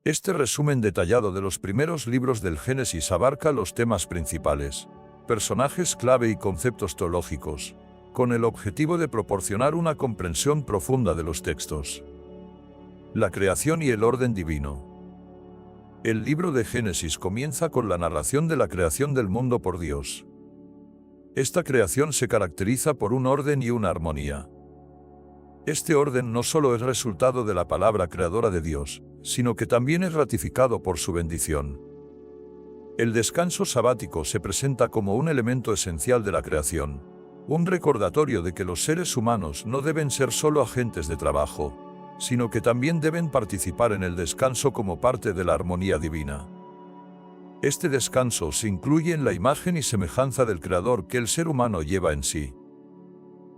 Este resumen detallado de los primeros libros del Génesis abarca los temas principales, personajes clave y conceptos teológicos, con el objetivo de proporcionar una comprensión profunda de los textos. La creación y el orden divino. El libro de Génesis comienza con la narración de la creación del mundo por Dios. Esta creación se caracteriza por un orden y una armonía. Este orden no solo es resultado de la palabra creadora de Dios, sino que también es ratificado por su bendición. El descanso sabático se presenta como un elemento esencial de la creación, un recordatorio de que los seres humanos no deben ser solo agentes de trabajo, sino que también deben participar en el descanso como parte de la armonía divina. Este descanso se incluye en la imagen y semejanza del Creador que el ser humano lleva en sí.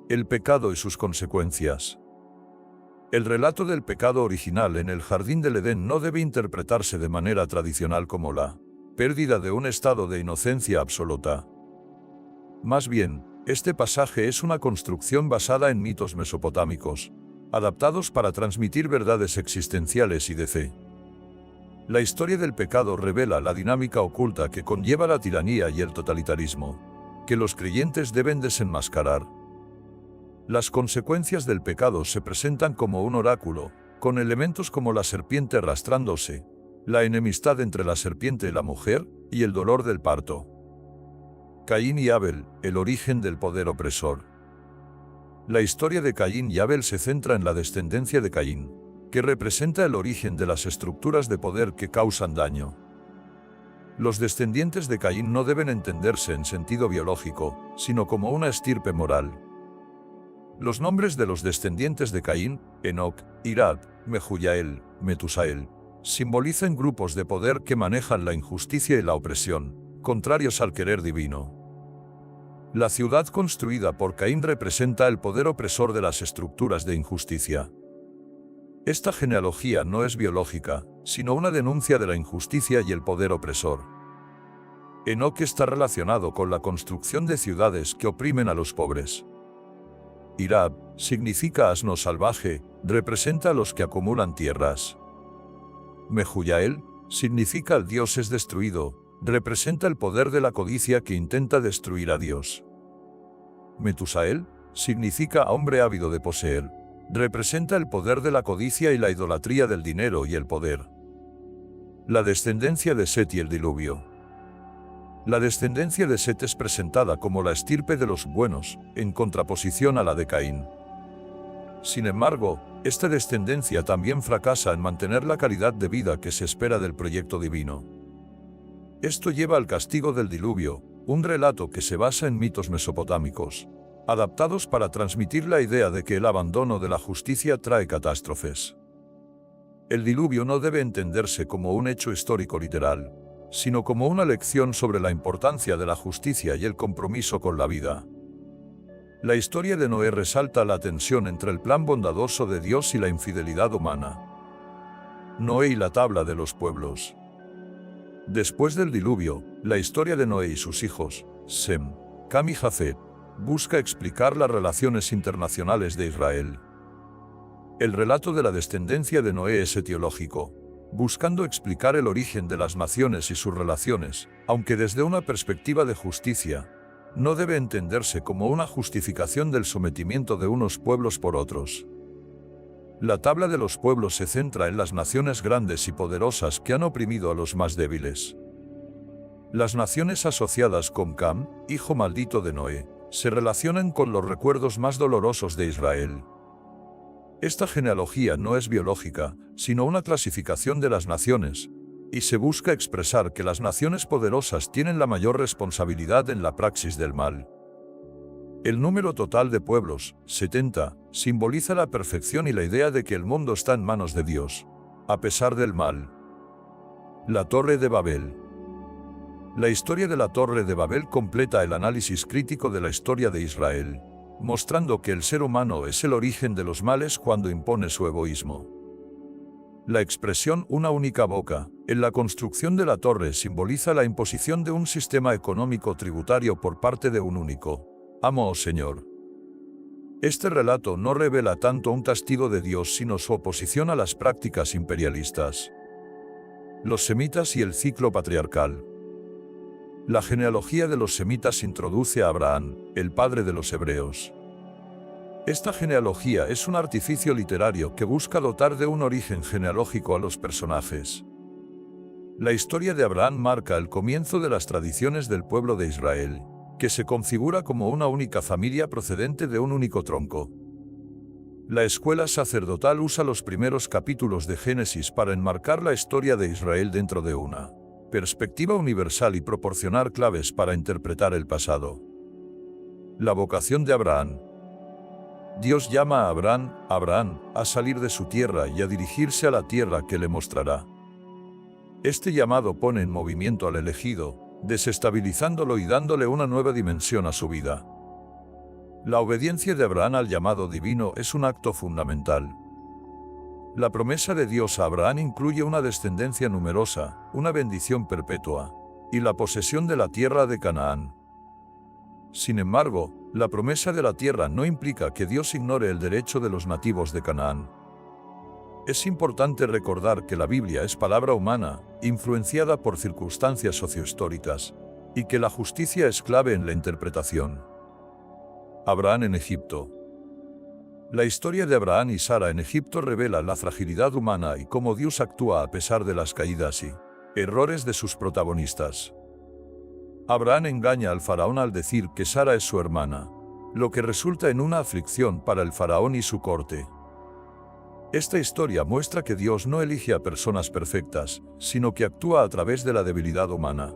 El pecado y sus consecuencias. El relato del pecado original en el jardín del Edén no debe interpretarse de manera tradicional como la pérdida de un estado de inocencia absoluta. Más bien, este pasaje es una construcción basada en mitos mesopotámicos, adaptados para transmitir verdades existenciales y de fe. La historia del pecado revela la dinámica oculta que conlleva la tiranía y el totalitarismo, que los creyentes deben desenmascarar. Las consecuencias del pecado se presentan como un oráculo, con elementos como la serpiente arrastrándose, la enemistad entre la serpiente y la mujer, y el dolor del parto. Caín y Abel, el origen del poder opresor. La historia de Caín y Abel se centra en la descendencia de Caín, que representa el origen de las estructuras de poder que causan daño. Los descendientes de Caín no deben entenderse en sentido biológico, sino como una estirpe moral. Los nombres de los descendientes de Caín, Enoc, Irad, Mehujael, Metusael, simbolizan grupos de poder que manejan la injusticia y la opresión, contrarios al querer divino. La ciudad construida por Caín representa el poder opresor de las estructuras de injusticia. Esta genealogía no es biológica, sino una denuncia de la injusticia y el poder opresor. Enoc está relacionado con la construcción de ciudades que oprimen a los pobres. Irad significa asno salvaje, representa a los que acumulan tierras. Mehujael significa el Dios es destruido, representa el poder de la codicia que intenta destruir a Dios. Metusael significa hombre ávido de poseer, representa el poder de la codicia y la idolatría del dinero y el poder. La descendencia de Set y el diluvio. La descendencia de Set es presentada como la estirpe de los buenos, en contraposición a la de Caín. Sin embargo, esta descendencia también fracasa en mantener la calidad de vida que se espera del proyecto divino. Esto lleva al castigo del diluvio, un relato que se basa en mitos mesopotámicos, adaptados para transmitir la idea de que el abandono de la justicia trae catástrofes. El diluvio no debe entenderse como un hecho histórico literal, sino como una lección sobre la importancia de la justicia y el compromiso con la vida. La historia de Noé resalta la tensión entre el plan bondadoso de Dios y la infidelidad humana. Noé y la tabla de los pueblos. Después del diluvio, la historia de Noé y sus hijos, Sem, Cam y Jafet, busca explicar las relaciones internacionales de Israel. El relato de la descendencia de Noé es etiológico, buscando explicar el origen de las naciones y sus relaciones, aunque desde una perspectiva de justicia, no debe entenderse como una justificación del sometimiento de unos pueblos por otros. La tabla de los pueblos se centra en las naciones grandes y poderosas que han oprimido a los más débiles. Las naciones asociadas con Cam, hijo maldito de Noé, se relacionan con los recuerdos más dolorosos de Israel. Esta genealogía no es biológica, sino una clasificación de las naciones, y se busca expresar que las naciones poderosas tienen la mayor responsabilidad en la praxis del mal. El número total de pueblos, 70, simboliza la perfección y la idea de que el mundo está en manos de Dios, a pesar del mal. La Torre de Babel. La historia de la Torre de Babel completa el análisis crítico de la historia de Israel, mostrando que el ser humano es el origen de los males cuando impone su egoísmo. La expresión «una única boca» en la construcción de la torre simboliza la imposición de un sistema económico tributario por parte de un único amo o señor. Este relato no revela tanto un castigo de Dios sino su oposición a las prácticas imperialistas. Los semitas y el ciclo patriarcal. La genealogía de los semitas introduce a Abraham, el padre de los hebreos. Esta genealogía es un artificio literario que busca dotar de un origen genealógico a los personajes. La historia de Abraham marca el comienzo de las tradiciones del pueblo de Israel, que se configura como una única familia procedente de un único tronco. La escuela sacerdotal usa los primeros capítulos de Génesis para enmarcar la historia de Israel dentro de una perspectiva universal y proporcionar claves para interpretar el pasado. La vocación de Abraham. Dios llama a Abraham, a salir de su tierra y a dirigirse a la tierra que le mostrará. Este llamado pone en movimiento al elegido, desestabilizándolo y dándole una nueva dimensión a su vida. La obediencia de Abraham al llamado divino es un acto fundamental. La promesa de Dios a Abraham incluye una descendencia numerosa, una bendición perpetua, y la posesión de la tierra de Canaán. Sin embargo, la promesa de la tierra no implica que Dios ignore el derecho de los nativos de Canaán. Es importante recordar que la Biblia es palabra humana, influenciada por circunstancias sociohistóricas, y que la justicia es clave en la interpretación. Abraham en Egipto. La historia de Abraham y Sara en Egipto revela la fragilidad humana y cómo Dios actúa a pesar de las caídas y errores de sus protagonistas. Abraham engaña al faraón al decir que Sara es su hermana, lo que resulta en una aflicción para el faraón y su corte. Esta historia muestra que Dios no elige a personas perfectas, sino que actúa a través de la debilidad humana.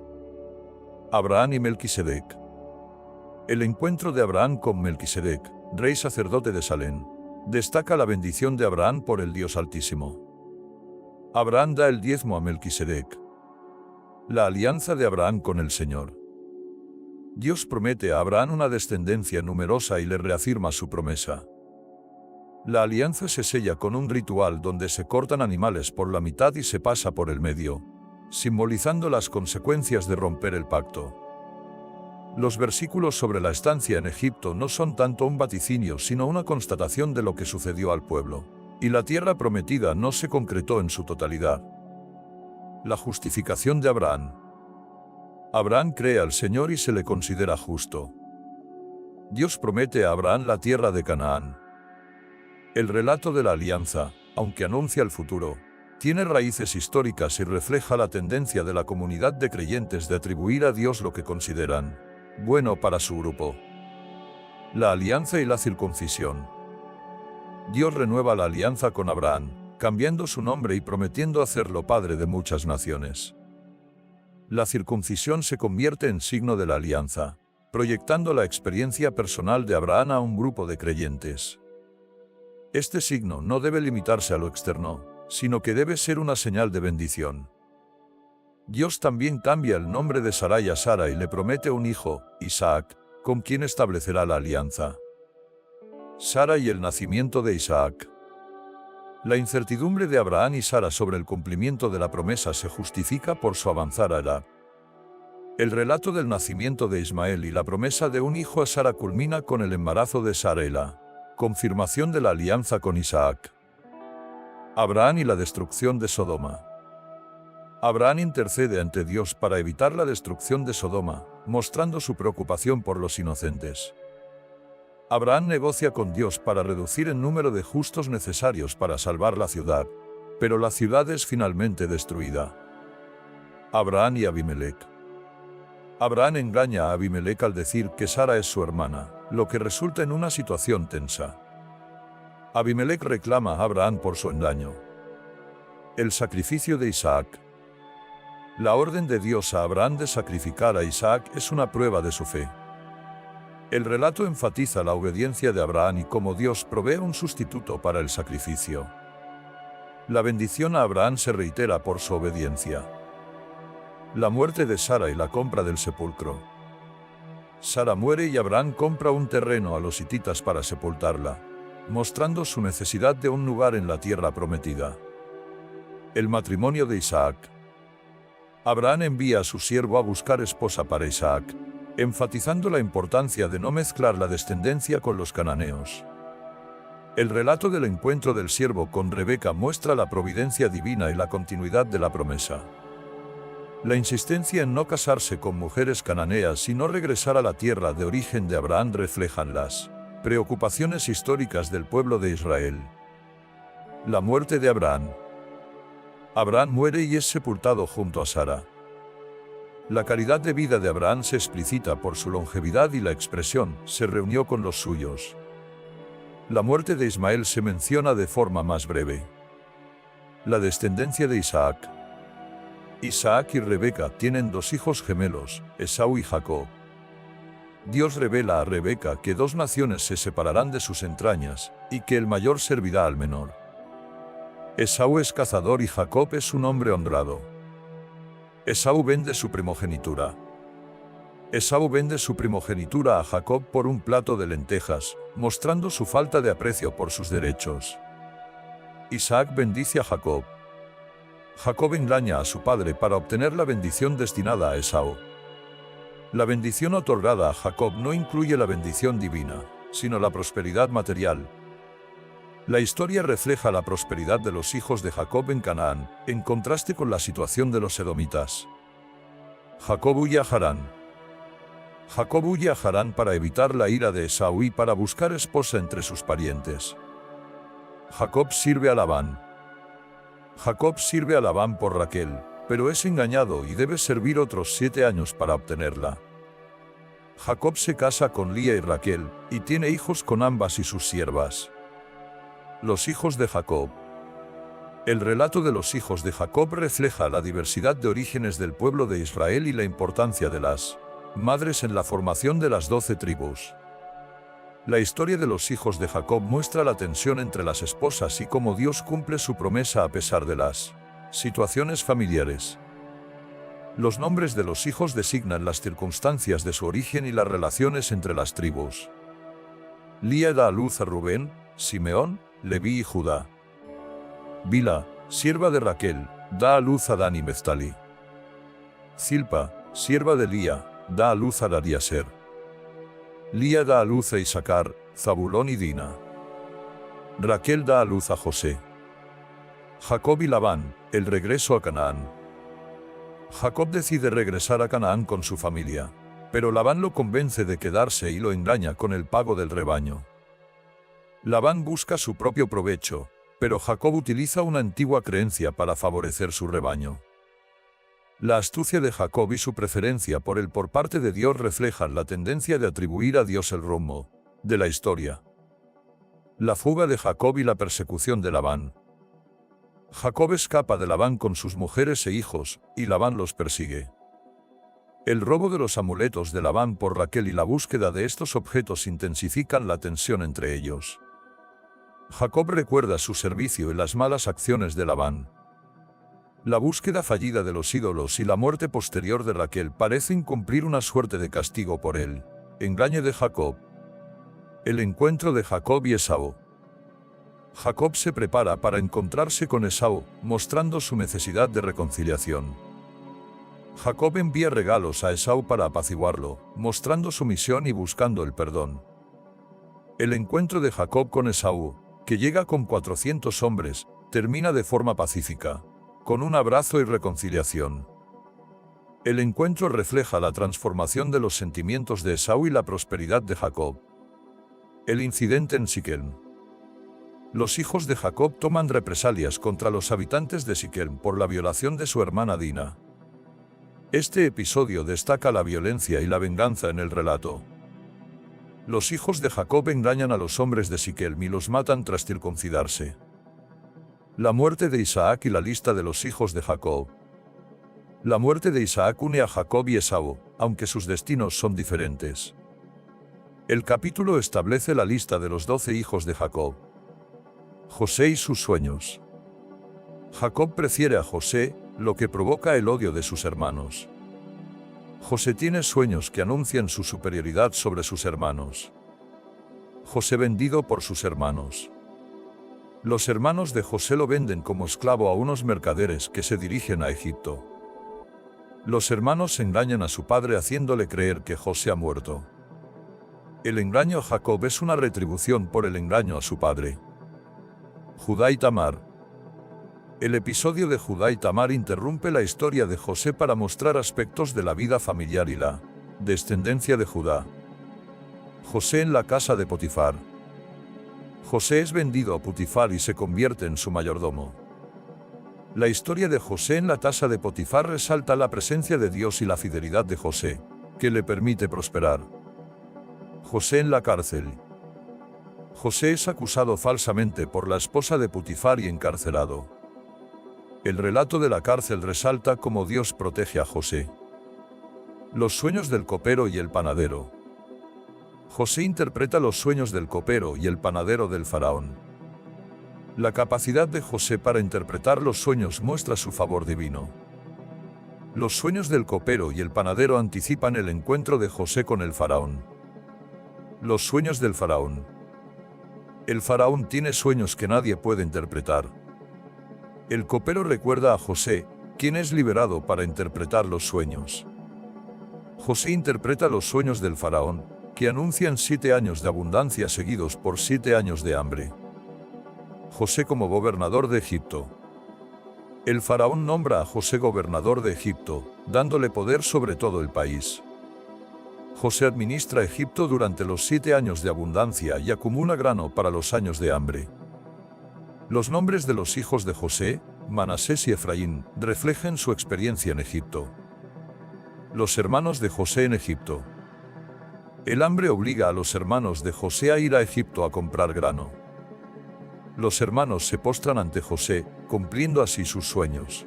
Abraham y Melquisedec. El encuentro de Abraham con Melquisedec, rey sacerdote de Salem, destaca la bendición de Abraham por el Dios Altísimo. Abraham da el diezmo a Melquisedec. La alianza de Abraham con el Señor. Dios promete a Abraham una descendencia numerosa y le reafirma su promesa. La alianza se sella con un ritual donde se cortan animales por la mitad y se pasa por el medio, simbolizando las consecuencias de romper el pacto. Los versículos sobre la estancia en Egipto no son tanto un vaticinio sino una constatación de lo que sucedió al pueblo, y la tierra prometida no se concretó en su totalidad. La justificación de Abraham. Abraham cree al Señor y se le considera justo. Dios promete a Abraham la tierra de Canaán. El relato de la alianza, aunque anuncia el futuro, tiene raíces históricas y refleja la tendencia de la comunidad de creyentes de atribuir a Dios lo que consideran bueno para su grupo. La alianza y la circuncisión. Dios renueva la alianza con Abraham, cambiando su nombre y prometiendo hacerlo padre de muchas naciones. La circuncisión se convierte en signo de la alianza, proyectando la experiencia personal de Abraham a un grupo de creyentes. Este signo no debe limitarse a lo externo, sino que debe ser una señal de bendición. Dios también cambia el nombre de Sarai a Sara y le promete un hijo, Isaac, con quien establecerá la alianza. Sara y el nacimiento de Isaac. La incertidumbre de Abraham y Sara sobre el cumplimiento de la promesa se justifica por su avanzada edad. El relato del nacimiento de Ismael y la promesa de un hijo a Sara culmina con el embarazo de Sara y la confirmación de la alianza con Isaac. Abraham y la destrucción de Sodoma. Abraham intercede ante Dios para evitar la destrucción de Sodoma, mostrando su preocupación por los inocentes. Abraham negocia con Dios para reducir el número de justos necesarios para salvar la ciudad, pero la ciudad es finalmente destruida. Abraham y Abimelec. Abraham engaña a Abimelec al decir que Sara es su hermana, lo que resulta en una situación tensa. Abimelec reclama a Abraham por su engaño. El sacrificio de Isaac. La orden de Dios a Abraham de sacrificar a Isaac es una prueba de su fe. El relato enfatiza la obediencia de Abraham y cómo Dios provee un sustituto para el sacrificio. La bendición a Abraham se reitera por su obediencia. La muerte de Sara y la compra del sepulcro. Sara muere y Abraham compra un terreno a los hititas para sepultarla, mostrando su necesidad de un lugar en la tierra prometida. El matrimonio de Isaac. Abraham envía a su siervo a buscar esposa para Isaac, enfatizando la importancia de no mezclar la descendencia con los cananeos. El relato del encuentro del siervo con Rebeca muestra la providencia divina y la continuidad de la promesa. La insistencia en no casarse con mujeres cananeas y no regresar a la tierra de origen de Abraham reflejan las preocupaciones históricas del pueblo de Israel. La muerte de Abraham. Abraham muere y es sepultado junto a Sara. La calidad de vida de Abraham se explicita por su longevidad y la expresión, se reunió con los suyos. La muerte de Ismael se menciona de forma más breve. La descendencia de Isaac. Isaac y Rebeca tienen dos hijos gemelos, Esaú y Jacob. Dios revela a Rebeca que dos naciones se separarán de sus entrañas, y que el mayor servirá al menor. Esaú es cazador y Jacob es un hombre honrado. Esaú vende su primogenitura. Esaú vende su primogenitura a Jacob por un plato de lentejas, mostrando su falta de aprecio por sus derechos. Isaac bendice a Jacob. Jacob engaña a su padre para obtener la bendición destinada a Esaú. La bendición otorgada a Jacob no incluye la bendición divina, sino la prosperidad material. La historia refleja la prosperidad de los hijos de Jacob en Canaán, en contraste con la situación de los edomitas. Jacob huye a Harán. Jacob huye a Harán para evitar la ira de Esaú y para buscar esposa entre sus parientes. Jacob sirve a Labán. Jacob sirve a Labán por Raquel, pero es engañado y debe servir otros 7 años para obtenerla. Jacob se casa con Lía y Raquel, y tiene hijos con ambas y sus siervas. Los hijos de Jacob. El relato de los hijos de Jacob refleja la diversidad de orígenes del pueblo de Israel y la importancia de las madres en la formación de las 12 tribus. La historia de los hijos de Jacob muestra la tensión entre las esposas y cómo Dios cumple su promesa a pesar de las situaciones familiares. Los nombres de los hijos designan las circunstancias de su origen y las relaciones entre las tribus. Lía da a luz a Rubén, Simeón, Leví y Judá. Bila, sierva de Raquel, da a luz a Dan y Neftali. Zilpa, sierva de Lía, da a luz a Eliezer. Lía da a luz a Isaacar, Zabulón y Dina. Raquel da a luz a José. Jacob y Labán, el regreso a Canaán. Jacob decide regresar a Canaán con su familia, pero Labán lo convence de quedarse y lo engaña con el pago del rebaño. Labán busca su propio provecho, pero Jacob utiliza una antigua creencia para favorecer su rebaño. La astucia de Jacob y su preferencia por parte de Dios reflejan la tendencia de atribuir a Dios el rumbo de la historia. La fuga de Jacob y la persecución de Labán. Jacob escapa de Labán con sus mujeres e hijos, y Labán los persigue. El robo de los amuletos de Labán por Raquel y la búsqueda de estos objetos intensifican la tensión entre ellos. Jacob recuerda su servicio y las malas acciones de Labán. La búsqueda fallida de los ídolos y la muerte posterior de Raquel parecen cumplir una suerte de castigo por él. Engaño de Jacob. El encuentro de Jacob y Esaú. Jacob se prepara para encontrarse con Esaú, mostrando su necesidad de reconciliación. Jacob envía regalos a Esaú para apaciguarlo, mostrando su misión y buscando el perdón. El encuentro de Jacob con Esaú, que llega con 400 hombres, termina de forma pacífica, con un abrazo y reconciliación. El encuentro refleja la transformación de los sentimientos de Esaú y la prosperidad de Jacob. El incidente en Siquem. Los hijos de Jacob toman represalias contra los habitantes de Siquem por la violación de su hermana Dina. Este episodio destaca la violencia y la venganza en el relato. Los hijos de Jacob engañan a los hombres de Siquem y los matan tras circuncidarse. La muerte de Isaac y la lista de los hijos de Jacob. La muerte de Isaac une a Jacob y Esaú, aunque sus destinos son diferentes. El capítulo establece la lista de los 12 hijos de Jacob. José y sus sueños. Jacob prefiere a José, lo que provoca el odio de sus hermanos. José tiene sueños que anuncian su superioridad sobre sus hermanos. José vendido por sus hermanos. Los hermanos de José lo venden como esclavo a unos mercaderes que se dirigen a Egipto. Los hermanos engañan a su padre haciéndole creer que José ha muerto. El engaño a Jacob es una retribución por el engaño a su padre. Judá y Tamar. El episodio de Judá y Tamar interrumpe la historia de José para mostrar aspectos de la vida familiar y la descendencia de Judá. José en la casa de Potifar. José es vendido a Potifar y se convierte en su mayordomo. La historia de José en la casa de Potifar resalta la presencia de Dios y la fidelidad de José, que le permite prosperar. José en la cárcel. José es acusado falsamente por la esposa de Potifar y encarcelado. El relato de la cárcel resalta cómo Dios protege a José. Los sueños del copero y el panadero. José interpreta los sueños del copero y el panadero del faraón. La capacidad de José para interpretar los sueños muestra su favor divino. Los sueños del copero y el panadero anticipan el encuentro de José con el faraón. Los sueños del faraón. El faraón tiene sueños que nadie puede interpretar. El copero recuerda a José, quien es liberado para interpretar los sueños. José interpreta los sueños del faraón, que anuncian 7 años de abundancia seguidos por 7 años de hambre. José como gobernador de Egipto. El faraón nombra a José gobernador de Egipto, dándole poder sobre todo el país. José administra Egipto durante los 7 años de abundancia y acumula grano para los años de hambre. Los nombres de los hijos de José, Manasés y Efraín, reflejan su experiencia en Egipto. Los hermanos de José en Egipto. El hambre obliga a los hermanos de José a ir a Egipto a comprar grano. Los hermanos se postran ante José, cumpliendo así sus sueños.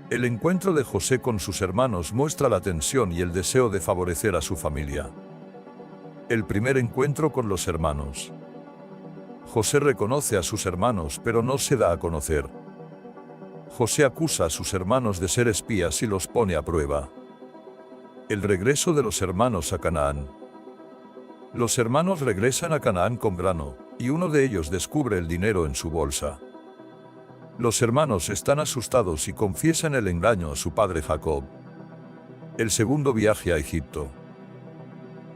El encuentro de José con sus hermanos muestra la tensión y el deseo de favorecer a su familia. El primer encuentro con los hermanos. José reconoce a sus hermanos pero no se da a conocer. José acusa a sus hermanos de ser espías y los pone a prueba. El regreso de los hermanos a Canaán. Los hermanos regresan a Canaán con grano, y uno de ellos descubre el dinero en su bolsa. Los hermanos están asustados y confiesan el engaño a su padre Jacob. El segundo viaje a Egipto.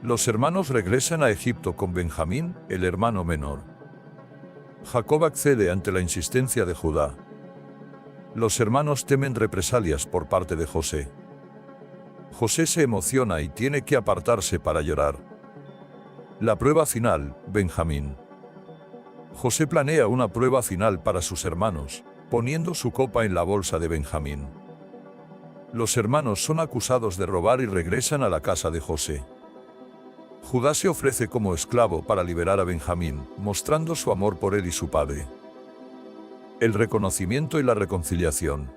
Los hermanos regresan a Egipto con Benjamín, el hermano menor. Jacob accede ante la insistencia de Judá. Los hermanos temen represalias por parte de José. José se emociona y tiene que apartarse para llorar. La prueba final, Benjamín. José planea una prueba final para sus hermanos, poniendo su copa en la bolsa de Benjamín. Los hermanos son acusados de robar y regresan a la casa de José. Judá se ofrece como esclavo para liberar a Benjamín, mostrando su amor por él y su padre. El reconocimiento y la reconciliación.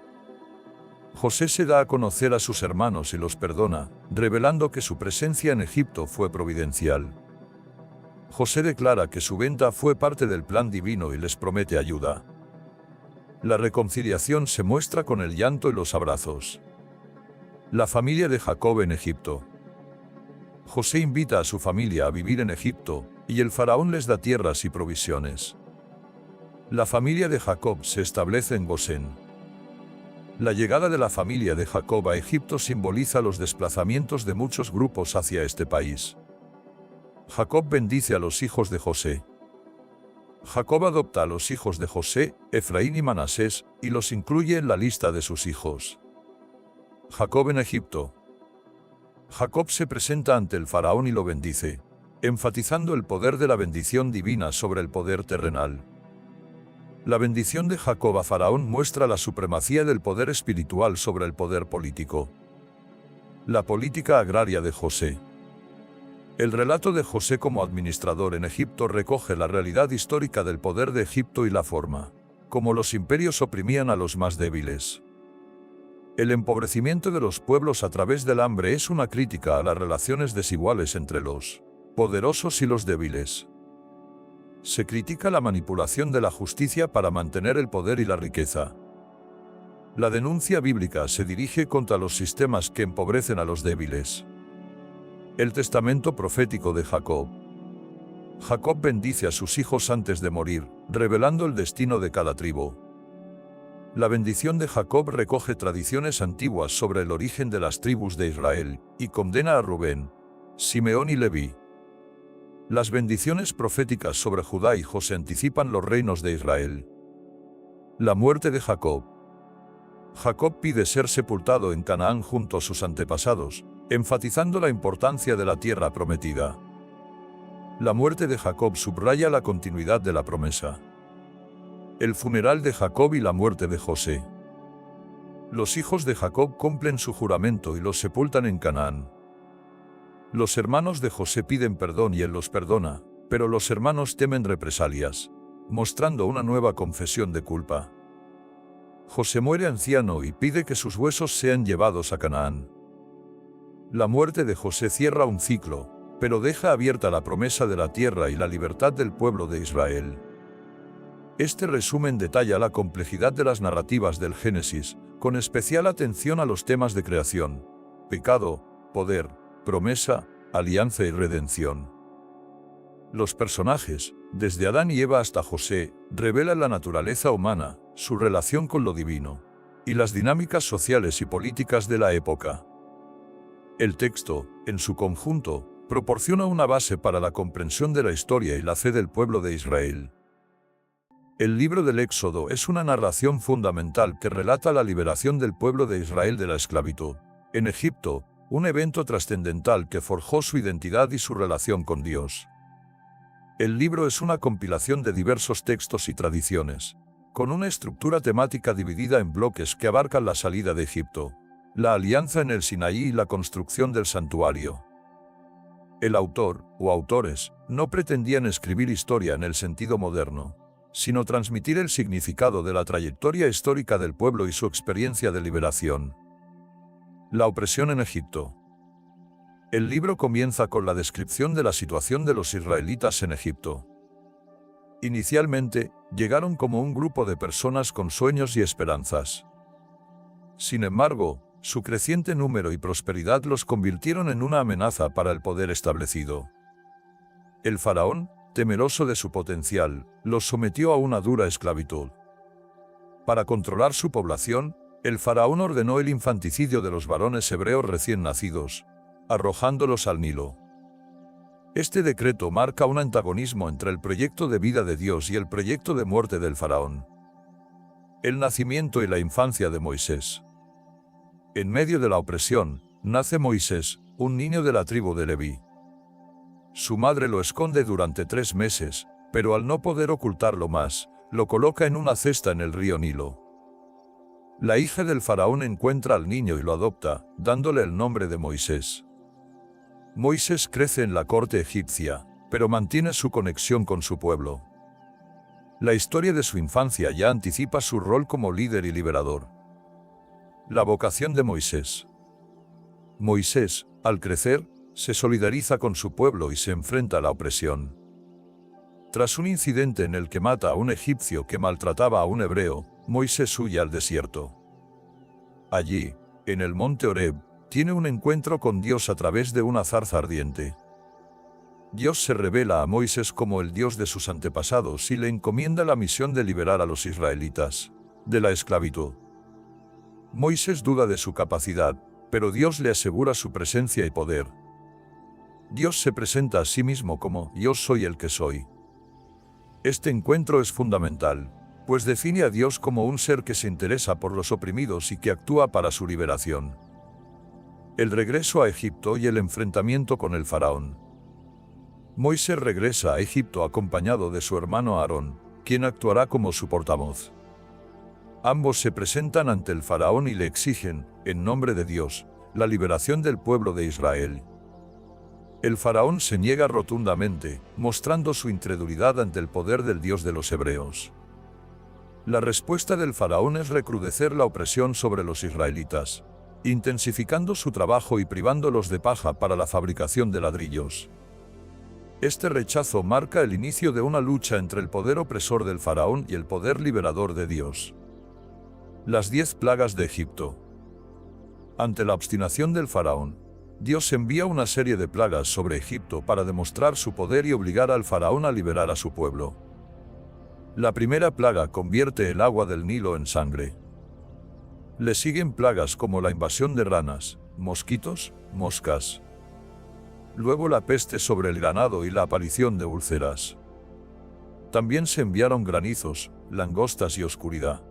José se da a conocer a sus hermanos y los perdona, revelando que su presencia en Egipto fue providencial. José declara que su venta fue parte del plan divino y les promete ayuda. La reconciliación se muestra con el llanto y los abrazos. La familia de Jacob en Egipto. José invita a su familia a vivir en Egipto, y el faraón les da tierras y provisiones. La familia de Jacob se establece en Gosén. La llegada de la familia de Jacob a Egipto simboliza los desplazamientos de muchos grupos hacia este país. Jacob bendice a los hijos de José. Jacob adopta a los hijos de José, Efraín y Manasés, y los incluye en la lista de sus hijos. Jacob en Egipto. Jacob se presenta ante el faraón y lo bendice, enfatizando el poder de la bendición divina sobre el poder terrenal. La bendición de Jacob a Faraón muestra la supremacía del poder espiritual sobre el poder político. La política agraria de José. El relato de José como administrador en Egipto recoge la realidad histórica del poder de Egipto y la forma, como los imperios oprimían a los más débiles. El empobrecimiento de los pueblos a través del hambre es una crítica a las relaciones desiguales entre los poderosos y los débiles. Se critica la manipulación de la justicia para mantener el poder y la riqueza. La denuncia bíblica se dirige contra los sistemas que empobrecen a los débiles. El testamento profético de Jacob. Jacob bendice a sus hijos antes de morir, revelando el destino de cada tribu. La bendición de Jacob recoge tradiciones antiguas sobre el origen de las tribus de Israel, y condena a Rubén, Simeón y Leví. Las bendiciones proféticas sobre Judá y José anticipan los reinos de Israel. La muerte de Jacob. Jacob pide ser sepultado en Canaán junto a sus antepasados, enfatizando la importancia de la tierra prometida. La muerte de Jacob subraya la continuidad de la promesa. El funeral de Jacob y la muerte de José. Los hijos de Jacob cumplen su juramento y los sepultan en Canaán. Los hermanos de José piden perdón y él los perdona, pero los hermanos temen represalias, mostrando una nueva confesión de culpa. José muere anciano y pide que sus huesos sean llevados a Canaán. La muerte de José cierra un ciclo, pero deja abierta la promesa de la tierra y la libertad del pueblo de Israel. Este resumen detalla la complejidad de las narrativas del Génesis, con especial atención a los temas de creación, pecado, poder, promesa, alianza y redención. Los personajes, desde Adán y Eva hasta José, revelan la naturaleza humana, su relación con lo divino, y las dinámicas sociales y políticas de la época. El texto, en su conjunto, proporciona una base para la comprensión de la historia y la fe del pueblo de Israel. El libro del Éxodo es una narración fundamental que relata la liberación del pueblo de Israel de la esclavitud en Egipto, un evento trascendental que forjó su identidad y su relación con Dios. El libro es una compilación de diversos textos y tradiciones, con una estructura temática dividida en bloques que abarcan la salida de Egipto, la alianza en el Sinaí y la construcción del santuario. El autor, o autores, no pretendían escribir historia en el sentido moderno, sino transmitir el significado de la trayectoria histórica del pueblo y su experiencia de liberación. La opresión en Egipto. El libro comienza con la descripción de la situación de los israelitas en Egipto. Inicialmente, llegaron como un grupo de personas con sueños y esperanzas. Sin embargo, su creciente número y prosperidad los convirtieron en una amenaza para el poder establecido. El faraón, temeroso de su potencial, los sometió a una dura esclavitud. Para controlar su población, el faraón ordenó el infanticidio de los varones hebreos recién nacidos, arrojándolos al Nilo. Este decreto marca un antagonismo entre el proyecto de vida de Dios y el proyecto de muerte del faraón. El nacimiento y la infancia de Moisés. En medio de la opresión, nace Moisés, un niño de la tribu de Leví. Su madre lo esconde durante 3 meses, pero al no poder ocultarlo más, lo coloca en una cesta en el río Nilo. La hija del faraón encuentra al niño y lo adopta, dándole el nombre de Moisés. Moisés crece en la corte egipcia, pero mantiene su conexión con su pueblo. La historia de su infancia ya anticipa su rol como líder y liberador. La vocación de Moisés. Moisés, al crecer, se solidariza con su pueblo y se enfrenta a la opresión. Tras un incidente en el que mata a un egipcio que maltrataba a un hebreo, Moisés huye al desierto. Allí, en el monte Horeb, tiene un encuentro con Dios a través de una zarza ardiente. Dios se revela a Moisés como el Dios de sus antepasados y le encomienda la misión de liberar a los israelitas de la esclavitud. Moisés duda de su capacidad, pero Dios le asegura su presencia y poder. Dios se presenta a sí mismo como «Yo soy el que soy». Este encuentro es fundamental, pues define a Dios como un ser que se interesa por los oprimidos y que actúa para su liberación. El regreso a Egipto y el enfrentamiento con el faraón. Moisés regresa a Egipto acompañado de su hermano Aarón, quien actuará como su portavoz. Ambos se presentan ante el faraón y le exigen, en nombre de Dios, la liberación del pueblo de Israel. El faraón se niega rotundamente, mostrando su incredulidad ante el poder del Dios de los hebreos. La respuesta del faraón es recrudecer la opresión sobre los israelitas, intensificando su trabajo y privándolos de paja para la fabricación de ladrillos. Este rechazo marca el inicio de una lucha entre el poder opresor del faraón y el poder liberador de Dios. Las 10 plagas de Egipto. Ante la obstinación del faraón, Dios envía una serie de plagas sobre Egipto para demostrar su poder y obligar al faraón a liberar a su pueblo. La primera plaga convierte el agua del Nilo en sangre. Le siguen plagas como la invasión de ranas, mosquitos, moscas. luego la peste sobre el ganado y la aparición de úlceras. También se enviaron granizos, langostas y oscuridad.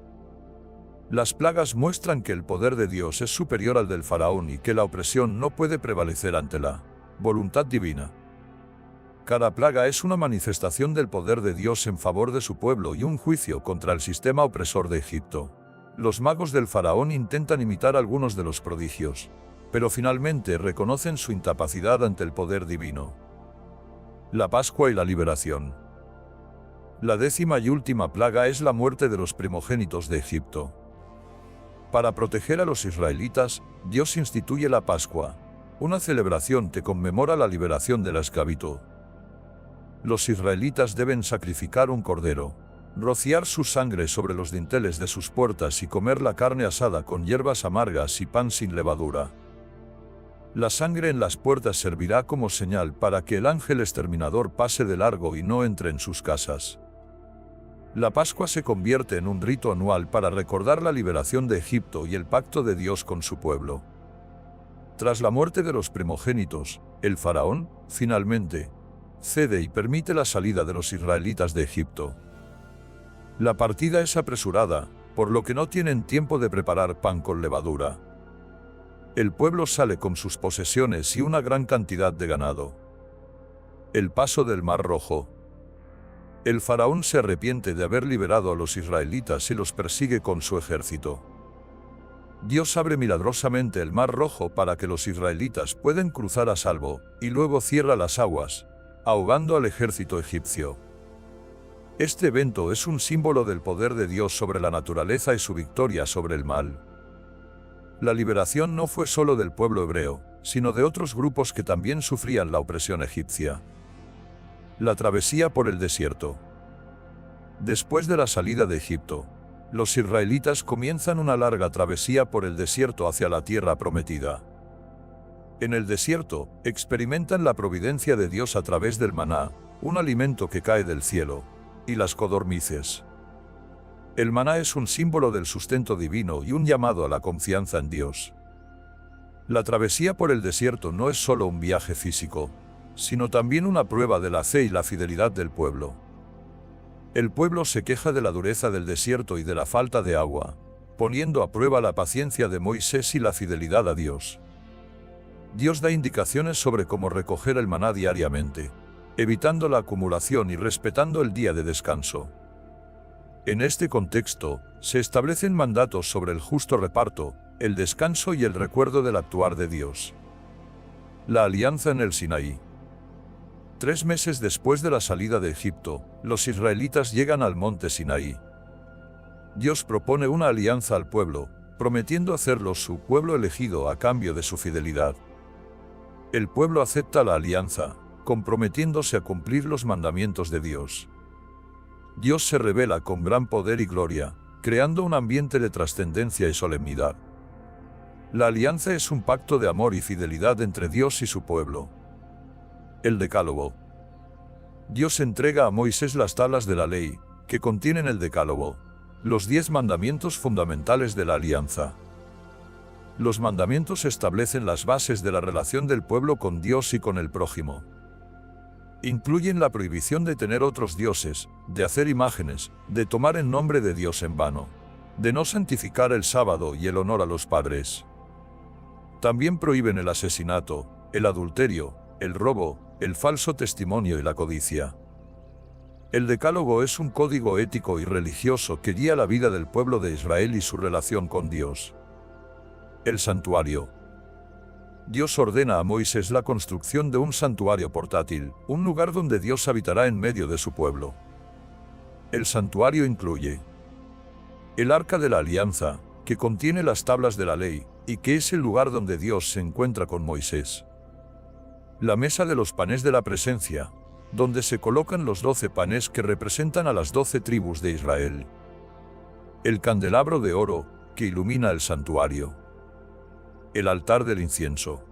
Las plagas muestran que el poder de Dios es superior al del faraón y que la opresión no puede prevalecer ante la voluntad divina. Cada plaga es una manifestación del poder de Dios en favor de su pueblo y un juicio contra el sistema opresor de Egipto. Los magos del faraón intentan imitar algunos de los prodigios, pero finalmente reconocen su incapacidad ante el poder divino. La Pascua y la liberación. La 10ª y última plaga es la muerte de los primogénitos de Egipto. Para proteger a los israelitas, Dios instituye la Pascua, una celebración que conmemora la liberación de la esclavitud. Los israelitas deben sacrificar un cordero, rociar su sangre sobre los dinteles de sus puertas y comer la carne asada con hierbas amargas y pan sin levadura. La sangre en las puertas servirá como señal para que el ángel exterminador pase de largo y no entre en sus casas. La Pascua se convierte en un rito anual para recordar la liberación de Egipto y el pacto de Dios con su pueblo. Tras la muerte de los primogénitos, el faraón, finalmente, cede y permite la salida de los israelitas de Egipto. La partida es apresurada, por lo que no tienen tiempo de preparar pan con levadura. El pueblo sale con sus posesiones y una gran cantidad de ganado. El paso del Mar Rojo. El faraón se arrepiente de haber liberado a los israelitas y los persigue con su ejército. Dios abre milagrosamente el Mar Rojo para que los israelitas puedan cruzar a salvo, y luego cierra las aguas, ahogando al ejército egipcio. Este evento es un símbolo del poder de Dios sobre la naturaleza y su victoria sobre el mal. La liberación no fue solo del pueblo hebreo, sino de otros grupos que también sufrían la opresión egipcia. La travesía por el desierto. Después de la salida de Egipto, los israelitas comienzan una larga travesía por el desierto hacia la tierra prometida. En el desierto, experimentan la providencia de Dios a través del maná, un alimento que cae del cielo, y las codornices. El maná es un símbolo del sustento divino y un llamado a la confianza en Dios. La travesía por el desierto no es solo un viaje físico, sino también una prueba de la fe y la fidelidad del pueblo. El pueblo se queja de la dureza del desierto y de la falta de agua, poniendo a prueba la paciencia de Moisés y la fidelidad a Dios. Dios da indicaciones sobre cómo recoger el maná diariamente, evitando la acumulación y respetando el día de descanso. En este contexto, se establecen mandatos sobre el justo reparto, el descanso y el recuerdo del actuar de Dios. La alianza en el Sinaí. 3 meses después de la salida de Egipto, los israelitas llegan al monte Sinaí. Dios propone una alianza al pueblo, prometiendo hacerlos su pueblo elegido a cambio de su fidelidad. El pueblo acepta la alianza, comprometiéndose a cumplir los mandamientos de Dios. Dios se revela con gran poder y gloria, creando un ambiente de trascendencia y solemnidad. La alianza es un pacto de amor y fidelidad entre Dios y su pueblo. El Decálogo. Dios entrega a Moisés las tablas de la ley, que contienen el Decálogo, los 10 mandamientos fundamentales de la alianza. Los mandamientos establecen las bases de la relación del pueblo con Dios y con el prójimo. Incluyen la prohibición de tener otros dioses, de hacer imágenes, de tomar el nombre de Dios en vano, de no santificar el sábado y el honor a los padres. También prohíben el asesinato, el adulterio, el robo, el falso testimonio y la codicia. El Decálogo es un código ético y religioso que guía la vida del pueblo de Israel y su relación con Dios. El santuario. Dios ordena a Moisés la construcción de un santuario portátil, un lugar donde Dios habitará en medio de su pueblo. El santuario incluye el Arca de la Alianza, que contiene las tablas de la ley, y que es el lugar donde Dios se encuentra con Moisés. La mesa de los panes de la presencia, donde se colocan los 12 panes que representan a las 12 tribus de Israel. El candelabro de oro, que ilumina el santuario. El altar del incienso.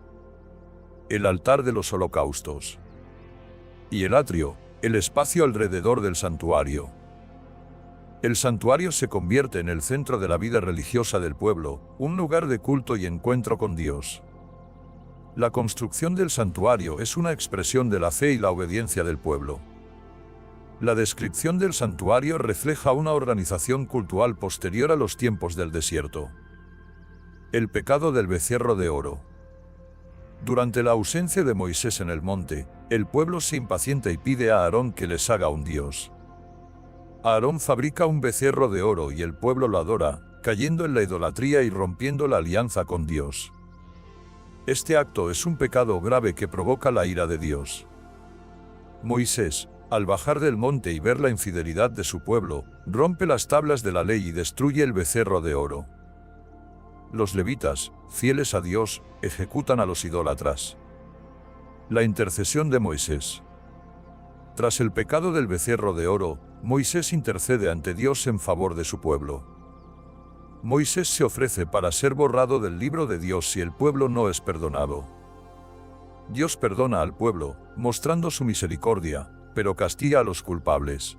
El altar de los holocaustos. Y el atrio, el espacio alrededor del santuario. El santuario se convierte en el centro de la vida religiosa del pueblo, un lugar de culto y encuentro con Dios. La construcción del santuario es una expresión de la fe y la obediencia del pueblo. La descripción del santuario refleja una organización cultural posterior a los tiempos del desierto. El pecado del becerro de oro. Durante la ausencia de Moisés en el monte, el pueblo se impacienta y pide a Aarón que les haga un dios. Aarón fabrica un becerro de oro y el pueblo lo adora, cayendo en la idolatría y rompiendo la alianza con Dios. Este acto es un pecado grave que provoca la ira de Dios. Moisés, al bajar del monte y ver la infidelidad de su pueblo, rompe las tablas de la ley y destruye el becerro de oro. Los levitas, fieles a Dios, ejecutan a los idólatras. La intercesión de Moisés. Tras el pecado del becerro de oro, Moisés intercede ante Dios en favor de su pueblo. Moisés se ofrece para ser borrado del libro de Dios si el pueblo no es perdonado. Dios perdona al pueblo, mostrando su misericordia, pero castiga a los culpables.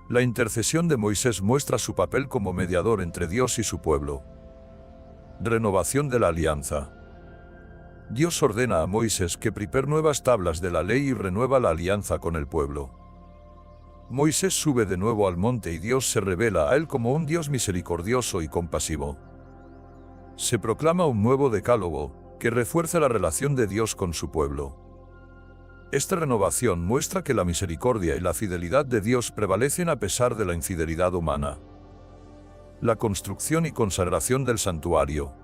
La intercesión de Moisés muestra su papel como mediador entre Dios y su pueblo. Renovación de la alianza. Dios ordena a Moisés que prepare nuevas tablas de la ley y renueva la alianza con el pueblo. Moisés sube de nuevo al monte y Dios se revela a él como un Dios misericordioso y compasivo. Se proclama un nuevo decálogo, que refuerza la relación de Dios con su pueblo. Esta renovación muestra que la misericordia y la fidelidad de Dios prevalecen a pesar de la infidelidad humana. La construcción y consagración del santuario.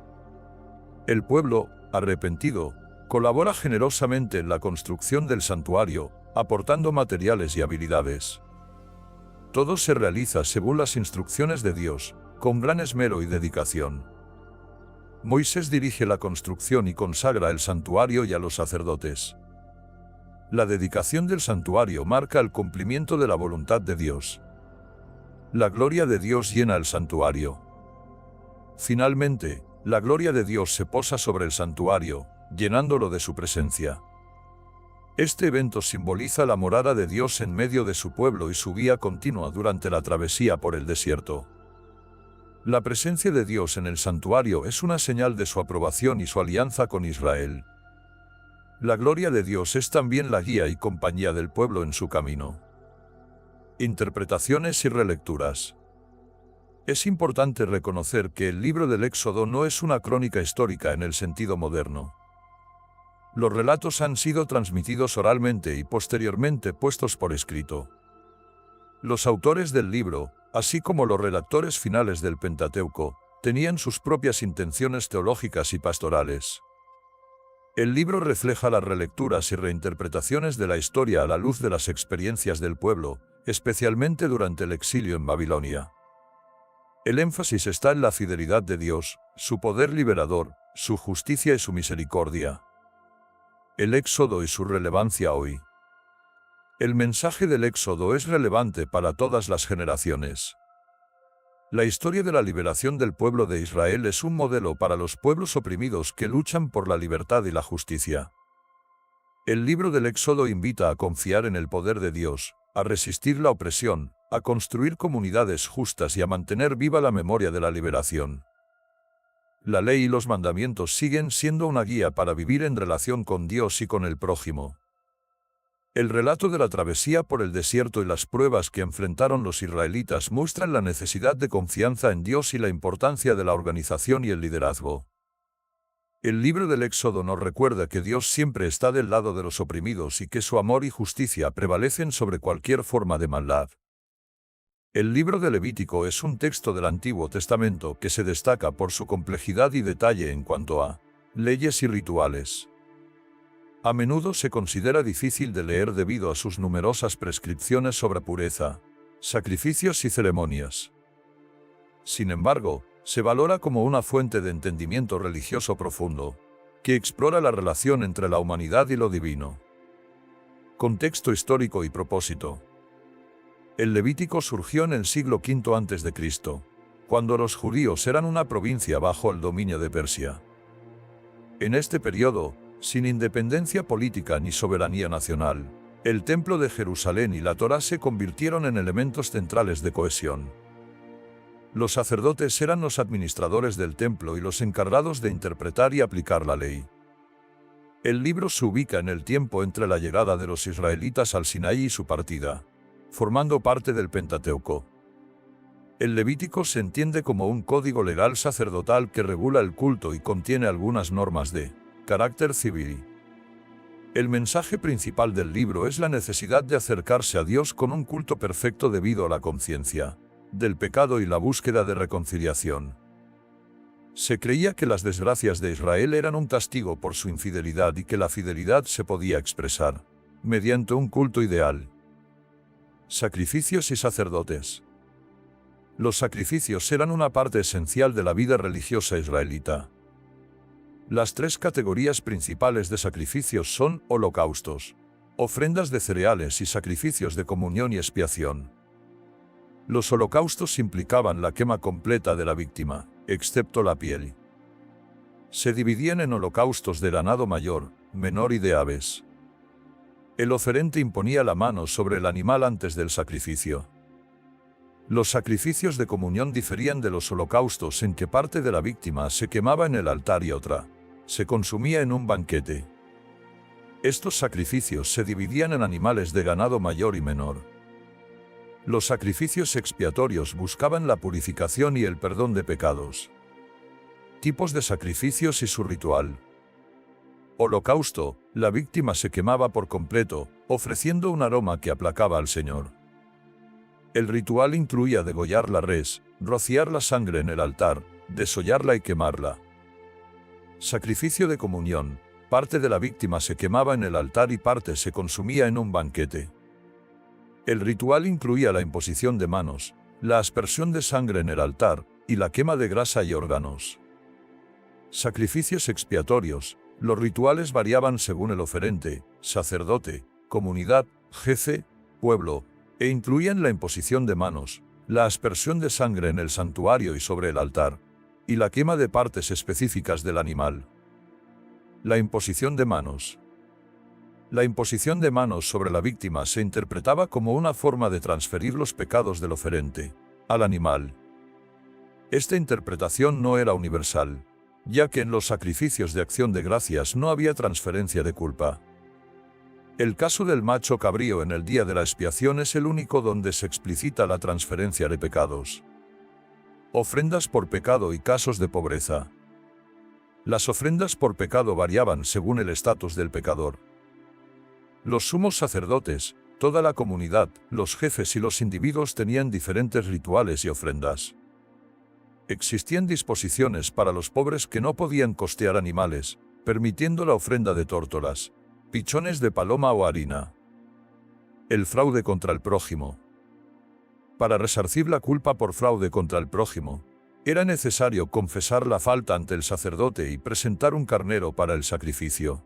El pueblo, arrepentido, colabora generosamente en la construcción del santuario, aportando materiales y habilidades. Todo se realiza según las instrucciones de Dios, con gran esmero y dedicación. Moisés dirige la construcción y consagra el santuario y a los sacerdotes. La dedicación del santuario marca el cumplimiento de la voluntad de Dios. La gloria de Dios llena el santuario. Finalmente, la gloria de Dios se posa sobre el santuario, llenándolo de su presencia. Este evento simboliza la morada de Dios en medio de su pueblo y su guía continua durante la travesía por el desierto. La presencia de Dios en el santuario es una señal de su aprobación y su alianza con Israel. La gloria de Dios es también la guía y compañía del pueblo en su camino. Interpretaciones y relecturas. Es importante reconocer que el libro del Éxodo no es una crónica histórica en el sentido moderno. Los relatos han sido transmitidos oralmente y posteriormente puestos por escrito. Los autores del libro, así como los redactores finales del Pentateuco, tenían sus propias intenciones teológicas y pastorales. El libro refleja las relecturas y reinterpretaciones de la historia a la luz de las experiencias del pueblo, especialmente durante el exilio en Babilonia. El énfasis está en la fidelidad de Dios, su poder liberador, su justicia y su misericordia. El Éxodo y su relevancia hoy. El mensaje del Éxodo es relevante para todas las generaciones. La historia de la liberación del pueblo de Israel es un modelo para los pueblos oprimidos que luchan por la libertad y la justicia. El libro del Éxodo invita a confiar en el poder de Dios, a resistir la opresión, a construir comunidades justas y a mantener viva la memoria de la liberación. La ley y los mandamientos siguen siendo una guía para vivir en relación con Dios y con el prójimo. El relato de la travesía por el desierto y las pruebas que enfrentaron los israelitas muestran la necesidad de confianza en Dios y la importancia de la organización y el liderazgo. El libro del Éxodo nos recuerda que Dios siempre está del lado de los oprimidos y que su amor y justicia prevalecen sobre cualquier forma de maldad. El libro de Levítico es un texto del Antiguo Testamento que se destaca por su complejidad y detalle en cuanto a leyes y rituales. A menudo se considera difícil de leer debido a sus numerosas prescripciones sobre pureza, sacrificios y ceremonias. Sin embargo, se valora como una fuente de entendimiento religioso profundo, que explora la relación entre la humanidad y lo divino. Contexto histórico y propósito. El Levítico surgió en el siglo V a.C., cuando los judíos eran una provincia bajo el dominio de Persia. En este periodo, sin independencia política ni soberanía nacional, el Templo de Jerusalén y la Torá se convirtieron en elementos centrales de cohesión. Los sacerdotes eran los administradores del templo y los encargados de interpretar y aplicar la ley. El libro se ubica en el tiempo entre la llegada de los israelitas al Sinaí y su partida, formando parte del Pentateuco. El Levítico se entiende como un código legal sacerdotal que regula el culto y contiene algunas normas de carácter civil. El mensaje principal del libro es la necesidad de acercarse a Dios con un culto perfecto debido a la conciencia del pecado y la búsqueda de reconciliación. Se creía que las desgracias de Israel eran un castigo por su infidelidad y que la fidelidad se podía expresar mediante un culto ideal. Sacrificios y sacerdotes. Los sacrificios eran una parte esencial de la vida religiosa israelita. Las tres categorías principales de sacrificios son holocaustos, ofrendas de cereales y sacrificios de comunión y expiación. Los holocaustos implicaban la quema completa de la víctima, excepto la piel. Se dividían en holocaustos de ganado mayor, menor y de aves. El oferente imponía la mano sobre el animal antes del sacrificio. Los sacrificios de comunión diferían de los holocaustos en que parte de la víctima se quemaba en el altar y otra se consumía en un banquete. Estos sacrificios se dividían en animales de ganado mayor y menor. Los sacrificios expiatorios buscaban la purificación y el perdón de pecados. Tipos de sacrificios y su ritual. Holocausto: la víctima se quemaba por completo, ofreciendo un aroma que aplacaba al Señor. El ritual incluía degollar la res, rociar la sangre en el altar, desollarla y quemarla. Sacrificio de comunión: parte de la víctima se quemaba en el altar y parte se consumía en un banquete. El ritual incluía la imposición de manos, la aspersión de sangre en el altar y la quema de grasa y órganos. Sacrificios expiatorios: los rituales variaban según el oferente, sacerdote, comunidad, jefe, pueblo, e incluían la imposición de manos, la aspersión de sangre en el santuario y sobre el altar, y la quema de partes específicas del animal. La imposición de manos. La imposición de manos sobre la víctima se interpretaba como una forma de transferir los pecados del oferente al animal. Esta interpretación no era universal, ya que en los sacrificios de acción de gracias no había transferencia de culpa. El caso del macho cabrío en el día de la expiación es el único donde se explicita la transferencia de pecados. Ofrendas por pecado y casos de pobreza. Las ofrendas por pecado variaban según el estatus del pecador. Los sumos sacerdotes, toda la comunidad, los jefes y los individuos tenían diferentes rituales y ofrendas. Existían disposiciones para los pobres que no podían costear animales, permitiendo la ofrenda de tórtolas, pichones de paloma o harina. El fraude contra el prójimo. Para resarcir la culpa por fraude contra el prójimo, era necesario confesar la falta ante el sacerdote y presentar un carnero para el sacrificio.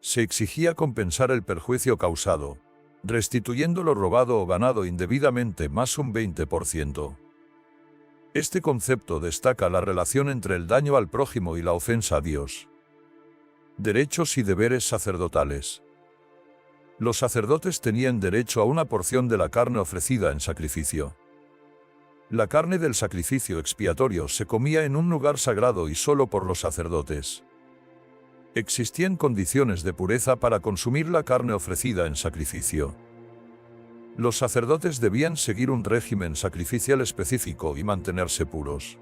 Se exigía compensar el perjuicio causado, restituyendo lo robado o ganado indebidamente más un 20%. Este concepto destaca la relación entre el daño al prójimo y la ofensa a Dios. Derechos y deberes sacerdotales. Los sacerdotes tenían derecho a una porción de la carne ofrecida en sacrificio. La carne del sacrificio expiatorio se comía en un lugar sagrado y solo por los sacerdotes. Existían condiciones de pureza para consumir la carne ofrecida en sacrificio. Los sacerdotes debían seguir un régimen sacrificial específico y mantenerse puros.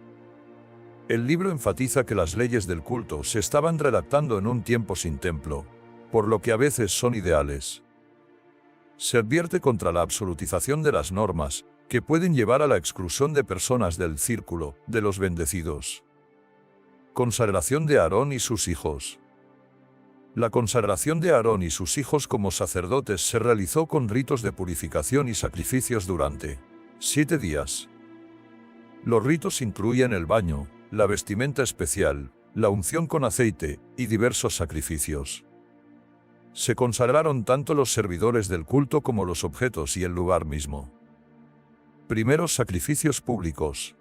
El libro enfatiza que las leyes del culto se estaban redactando en un tiempo sin templo, por lo que a veces son ideales. Se advierte contra la absolutización de las normas, que pueden llevar a la exclusión de personas del círculo de los bendecidos. Consagración de Aarón y sus hijos. La consagración de Aarón y sus hijos como sacerdotes se realizó con ritos de purificación y sacrificios durante 7 días. Los ritos incluían el baño, la vestimenta especial, la unción con aceite y diversos sacrificios. Se consagraron tanto los servidores del culto como los objetos y el lugar mismo. Primeros sacrificios públicos.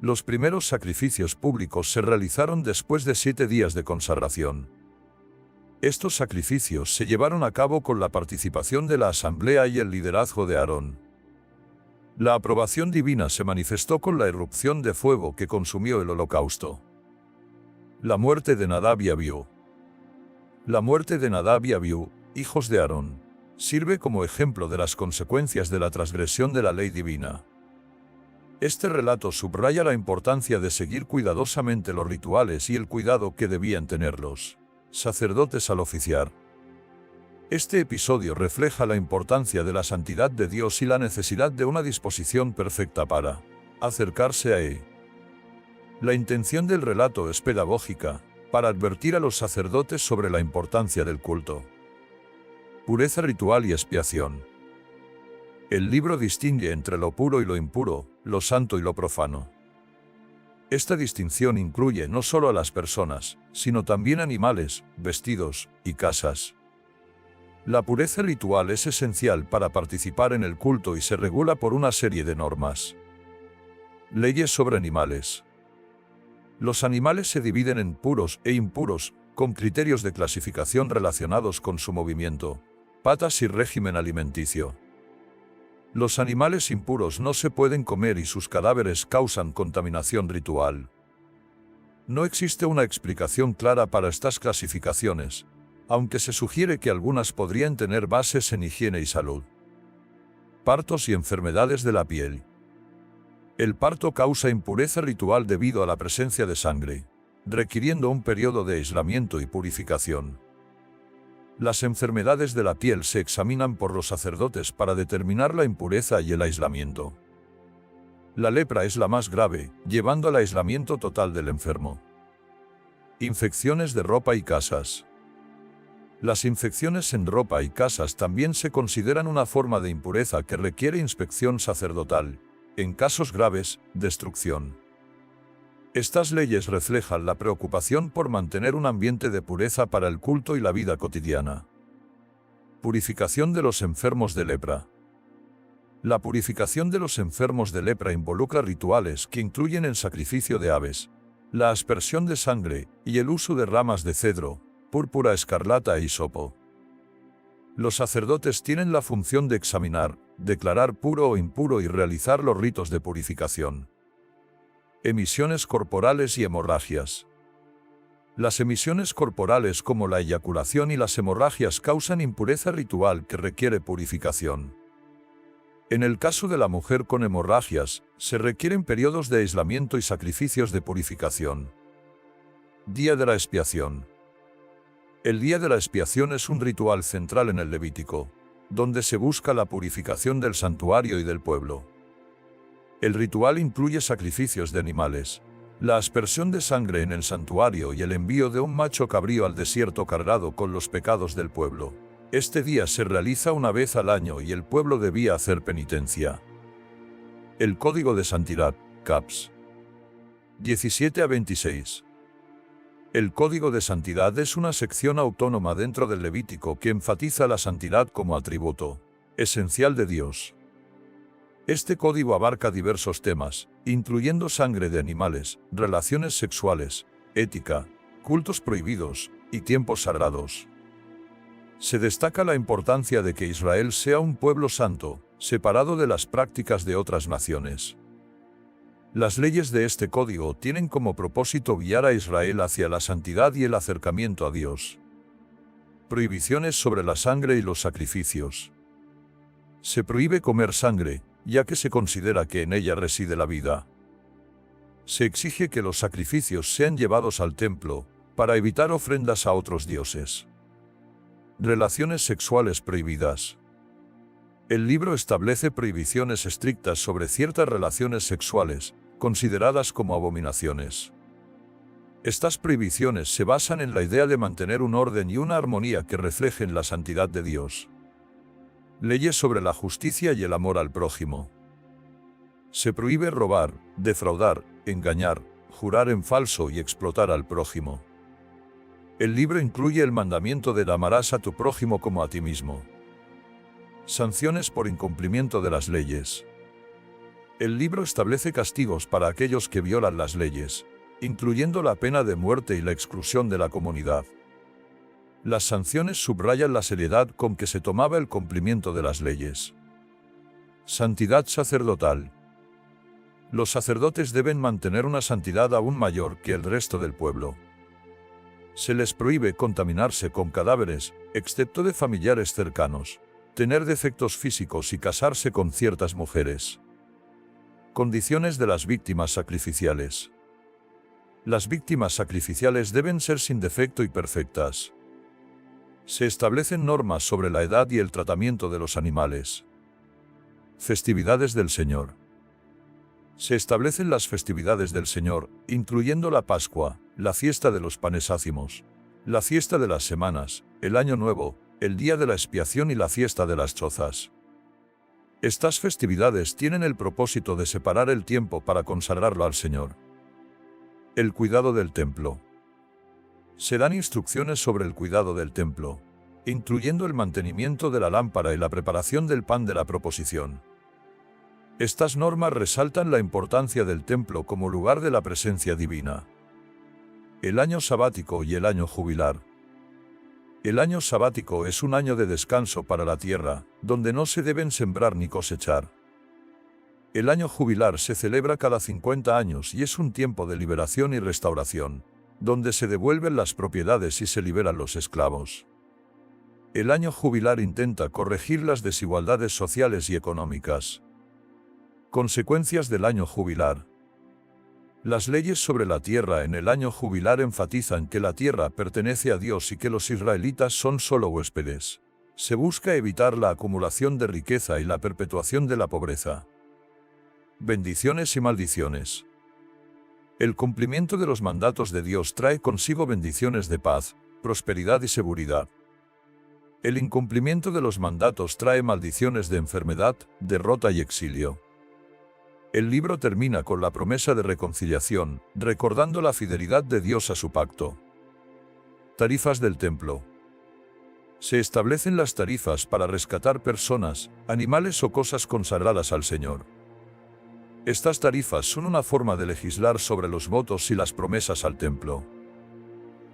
Los primeros sacrificios públicos se realizaron después de 7 días de consagración. Estos sacrificios se llevaron a cabo con la participación de la asamblea y el liderazgo de Aarón. La aprobación divina se manifestó con la erupción de fuego que consumió el holocausto. La muerte de Nadab y Abiú. La muerte de Nadab y Abiú, hijos de Aarón, sirve como ejemplo de las consecuencias de la transgresión de la ley divina. Este relato subraya la importancia de seguir cuidadosamente los rituales y el cuidado que debían tener los sacerdotes al oficiar. Este episodio refleja la importancia de la santidad de Dios y la necesidad de una disposición perfecta para acercarse a Él. La intención del relato es pedagógica, para advertir a los sacerdotes sobre la importancia del culto, pureza ritual y expiación. El libro distingue entre lo puro y lo impuro, lo santo y lo profano. Esta distinción incluye no solo a las personas, sino también animales, vestidos y casas. La pureza ritual es esencial para participar en el culto y se regula por una serie de normas. Leyes sobre animales. Los animales se dividen en puros e impuros, con criterios de clasificación relacionados con su movimiento, patas y régimen alimenticio. Los animales impuros no se pueden comer y sus cadáveres causan contaminación ritual. No existe una explicación clara para estas clasificaciones, aunque se sugiere que algunas podrían tener bases en higiene y salud. Partos y enfermedades de la piel. El parto causa impureza ritual debido a la presencia de sangre, requiriendo un periodo de aislamiento y purificación. Las enfermedades de la piel se examinan por los sacerdotes para determinar la impureza y el aislamiento. La lepra es la más grave, llevando al aislamiento total del enfermo. Infecciones de ropa y casas. Las infecciones en ropa y casas también se consideran una forma de impureza que requiere inspección sacerdotal. En casos graves, destrucción. Estas leyes reflejan la preocupación por mantener un ambiente de pureza para el culto y la vida cotidiana. Purificación de los enfermos de lepra. La purificación de los enfermos de lepra involucra rituales que incluyen el sacrificio de aves, la aspersión de sangre y el uso de ramas de cedro, púrpura escarlata e hisopo. Los sacerdotes tienen la función de examinar, declarar puro o impuro y realizar los ritos de purificación. Emisiones corporales y hemorragias. Las emisiones corporales como la eyaculación y las hemorragias causan impureza ritual que requiere purificación. En el caso de la mujer con hemorragias, se requieren periodos de aislamiento y sacrificios de purificación. Día de la expiación. El día de la expiación es un ritual central en el Levítico, donde se busca la purificación del santuario y del pueblo. El ritual incluye sacrificios de animales, la aspersión de sangre en el santuario y el envío de un macho cabrío al desierto cargado con los pecados del pueblo. Este día se realiza una vez al año y el pueblo debía hacer penitencia. El Código de Santidad, Caps. 17 a 26. El Código de Santidad es una sección autónoma dentro del Levítico que enfatiza la santidad como atributo esencial de Dios. Este código abarca diversos temas, incluyendo sangre de animales, relaciones sexuales, ética, cultos prohibidos y tiempos sagrados. Se destaca la importancia de que Israel sea un pueblo santo, separado de las prácticas de otras naciones. Las leyes de este código tienen como propósito guiar a Israel hacia la santidad y el acercamiento a Dios. Prohibiciones sobre la sangre y los sacrificios. Se prohíbe comer sangre, ya que se considera que en ella reside la vida. Se exige que los sacrificios sean llevados al templo, para evitar ofrendas a otros dioses. Relaciones sexuales prohibidas. El libro establece prohibiciones estrictas sobre ciertas relaciones sexuales, consideradas como abominaciones. Estas prohibiciones se basan en la idea de mantener un orden y una armonía que reflejen la santidad de Dios. Leyes sobre la justicia y el amor al prójimo. Se prohíbe robar, defraudar, engañar, jurar en falso y explotar al prójimo. El libro incluye el mandamiento de amarás a tu prójimo como a ti mismo. Sanciones por incumplimiento de las leyes. El libro establece castigos para aquellos que violan las leyes, incluyendo la pena de muerte y la exclusión de la comunidad. Las sanciones subrayan la seriedad con que se tomaba el cumplimiento de las leyes. Santidad sacerdotal. Los sacerdotes deben mantener una santidad aún mayor que el resto del pueblo. Se les prohíbe contaminarse con cadáveres, excepto de familiares cercanos, tener defectos físicos y casarse con ciertas mujeres. Condiciones de las víctimas sacrificiales. Las víctimas sacrificiales deben ser sin defecto y perfectas. Se establecen normas sobre la edad y el tratamiento de los animales. Festividades del Señor. Se establecen las festividades del Señor, incluyendo la Pascua, la fiesta de los panes ácimos, la fiesta de las semanas, el Año Nuevo, el día de la expiación y la fiesta de las chozas. Estas festividades tienen el propósito de separar el tiempo para consagrarlo al Señor. El cuidado del templo. Se dan instrucciones sobre el cuidado del templo, incluyendo el mantenimiento de la lámpara y la preparación del pan de la proposición. Estas normas resaltan la importancia del templo como lugar de la presencia divina. El año sabático y el año jubilar. El año sabático es un año de descanso para la tierra, donde no se deben sembrar ni cosechar. El año jubilar se celebra cada 50 años y es un tiempo de liberación y restauración, donde se devuelven las propiedades y se liberan los esclavos. El año jubilar intenta corregir las desigualdades sociales y económicas. Consecuencias del año jubilar. Las leyes sobre la tierra en el año jubilar enfatizan que la tierra pertenece a Dios y que los israelitas son solo huéspedes. Se busca evitar la acumulación de riqueza y la perpetuación de la pobreza. Bendiciones y maldiciones. El cumplimiento de los mandatos de Dios trae consigo bendiciones de paz, prosperidad y seguridad. El incumplimiento de los mandatos trae maldiciones de enfermedad, derrota y exilio. El libro termina con la promesa de reconciliación, recordando la fidelidad de Dios a su pacto. Tarifas del templo. Se establecen las tarifas para rescatar personas, animales o cosas consagradas al Señor. Estas tarifas son una forma de legislar sobre los votos y las promesas al templo.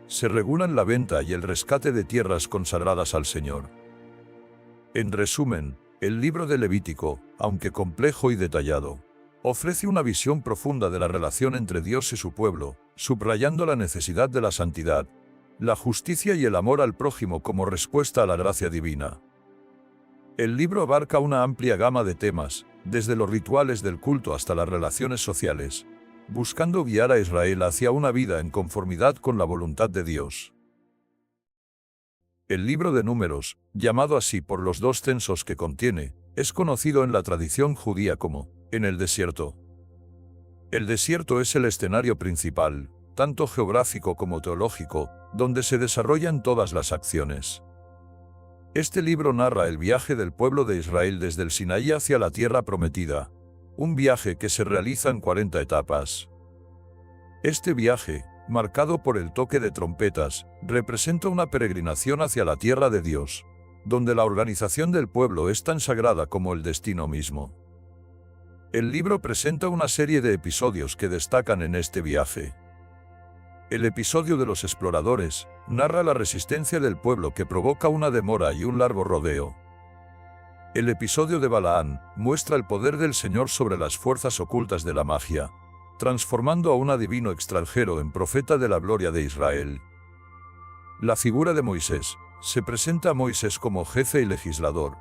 Se regulan la venta y el rescate de tierras consagradas al Señor. En resumen, el libro de Levítico, aunque complejo y detallado, ofrece una visión profunda de la relación entre Dios y su pueblo, subrayando la necesidad de la santidad, la justicia y el amor al prójimo como respuesta a la gracia divina. El libro abarca una amplia gama de temas, desde los rituales del culto hasta las relaciones sociales, buscando guiar a Israel hacia una vida en conformidad con la voluntad de Dios. El libro de Números, llamado así por los dos censos que contiene, es conocido en la tradición judía como en el desierto. El desierto es el escenario principal, tanto geográfico como teológico, donde se desarrollan todas las acciones. Este libro narra el viaje del pueblo de Israel desde el Sinaí hacia la tierra prometida, un viaje que se realiza en 40 etapas. Este viaje, marcado por el toque de trompetas, representa una peregrinación hacia la tierra de Dios, donde la organización del pueblo es tan sagrada como el destino mismo. El libro presenta una serie de episodios que destacan en este viaje. El episodio de los exploradores narra la resistencia del pueblo que provoca una demora y un largo rodeo. El episodio de Balaán muestra el poder del Señor sobre las fuerzas ocultas de la magia, transformando a un adivino extranjero en profeta de la gloria de Israel. La figura de Moisés se presenta a Moisés como jefe y legislador,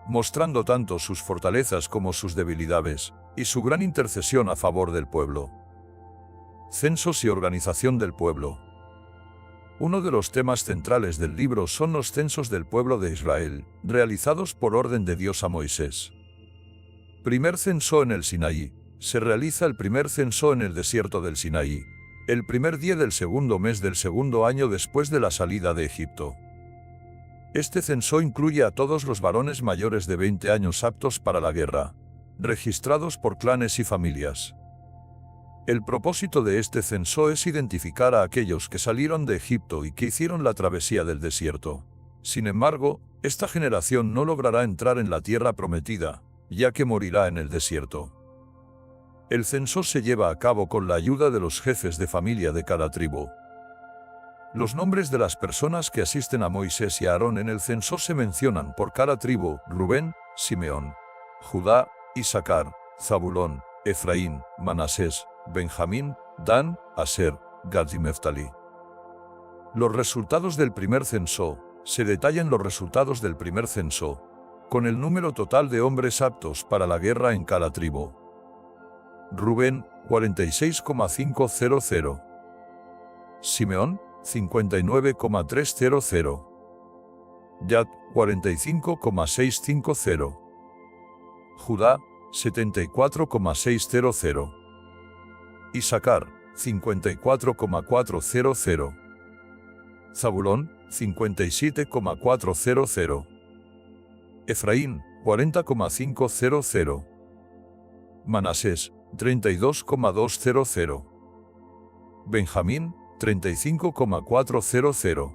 mostrando tanto sus fortalezas como sus debilidades, y su gran intercesión a favor del pueblo. Censos y organización del pueblo. Uno de los temas centrales del libro son los censos del pueblo de Israel, realizados por orden de Dios a Moisés. Primer censo en el Sinaí. Se realiza el primer censo en el desierto del Sinaí, el primer día del segundo mes del segundo año después de la salida de Egipto. Este censo incluye a todos los varones mayores de 20 años aptos para la guerra, registrados por clanes y familias. El propósito de este censo es identificar a aquellos que salieron de Egipto y que hicieron la travesía del desierto. Sin embargo, esta generación no logrará entrar en la tierra prometida, ya que morirá en el desierto. El censo se lleva a cabo con la ayuda de los jefes de familia de cada tribu. Los nombres de las personas que asisten a Moisés y a Aarón en el censo se mencionan por cada tribu: Rubén, Simeón, Judá, Isaacar, Zabulón, Efraín, Manasés, Benjamín, Dan, Aser, Gad y Neftalí. Los resultados del primer censo. Se detallan los resultados del primer censo, con el número total de hombres aptos para la guerra en cada tribu. Rubén, 46,500. Simeón, 59,300. Gad, 45,650. Judá, 74,600. Isaacar, 54,400. Zabulón, 57,400. Efraín, 40,500. Manasés, 32,200. Benjamín, 35,400.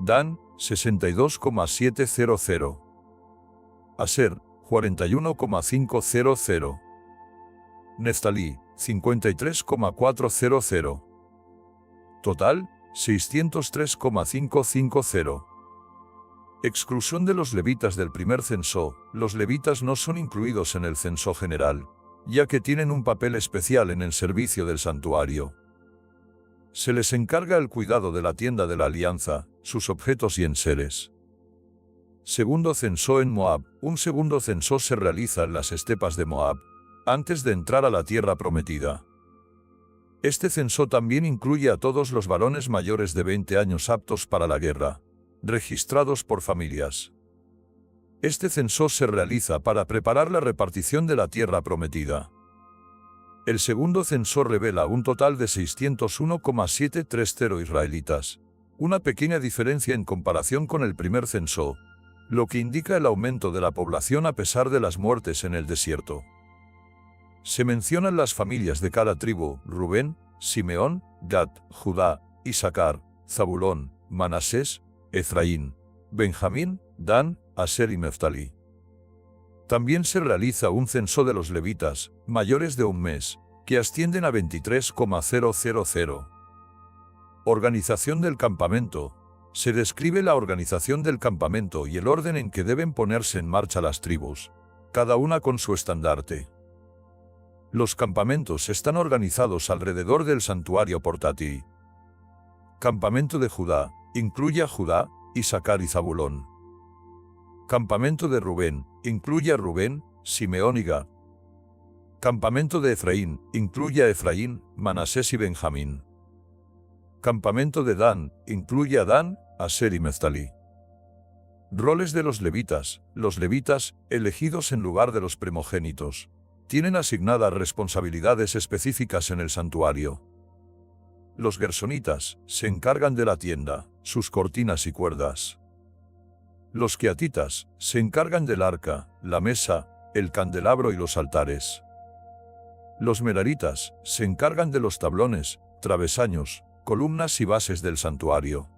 Dan, 62,700. Aser, 41,500. Neftalí, 53,400. Total, 603,550. Exclusión de los levitas del primer censo. Los levitas no son incluidos en el censo general, ya que tienen un papel especial en el servicio del santuario. Se les encarga el cuidado de la tienda de la alianza, sus objetos y enseres. Segundo censo en Moab. Un segundo censo se realiza en las estepas de Moab, antes de entrar a la tierra prometida. Este censo también incluye a todos los varones mayores de 20 años aptos para la guerra, registrados por familias. Este censo se realiza para preparar la repartición de la tierra prometida. El segundo censo revela un total de 601,730 israelitas, una pequeña diferencia en comparación con el primer censo, lo que indica el aumento de la población a pesar de las muertes en el desierto. Se mencionan las familias de cada tribu: Rubén, Simeón, Gad, Judá, Isaacar, Zabulón, Manasés, Efraín, Benjamín, Dan, Aser y Neftalí. También se realiza un censo de los levitas, mayores de un mes, que ascienden a 23,000. Organización del campamento. Se describe la organización del campamento y el orden en que deben ponerse en marcha las tribus, cada una con su estandarte. Los campamentos están organizados alrededor del santuario portátil. Campamento de Judá, incluye a Judá, Isaacar y Zabulón. Campamento de Rubén, incluye a Rubén, Simeón y Gad. Campamento de Efraín, incluye a Efraín, Manasés y Benjamín. Campamento de Dan, incluye a Dan, Aser y Neftalí. Roles de los levitas. Los levitas, elegidos en lugar de los primogénitos, tienen asignadas responsabilidades específicas en el santuario. Los gersonitas se encargan de la tienda, sus cortinas y cuerdas. Los queatitas se encargan del arca, la mesa, el candelabro y los altares. Los meraritas se encargan de los tablones, travesaños, columnas y bases del santuario.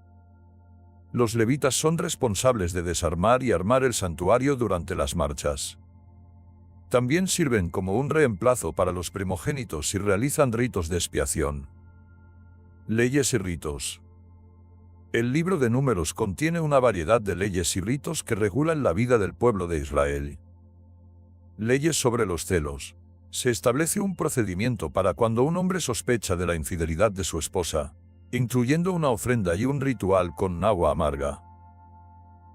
Los levitas son responsables de desarmar y armar el santuario durante las marchas. También sirven como un reemplazo para los primogénitos y realizan ritos de expiación. Leyes y ritos. El libro de Números contiene una variedad de leyes y ritos que regulan la vida del pueblo de Israel. Leyes sobre los celos. Se establece un procedimiento para cuando un hombre sospecha de la infidelidad de su esposa, incluyendo una ofrenda y un ritual con agua amarga.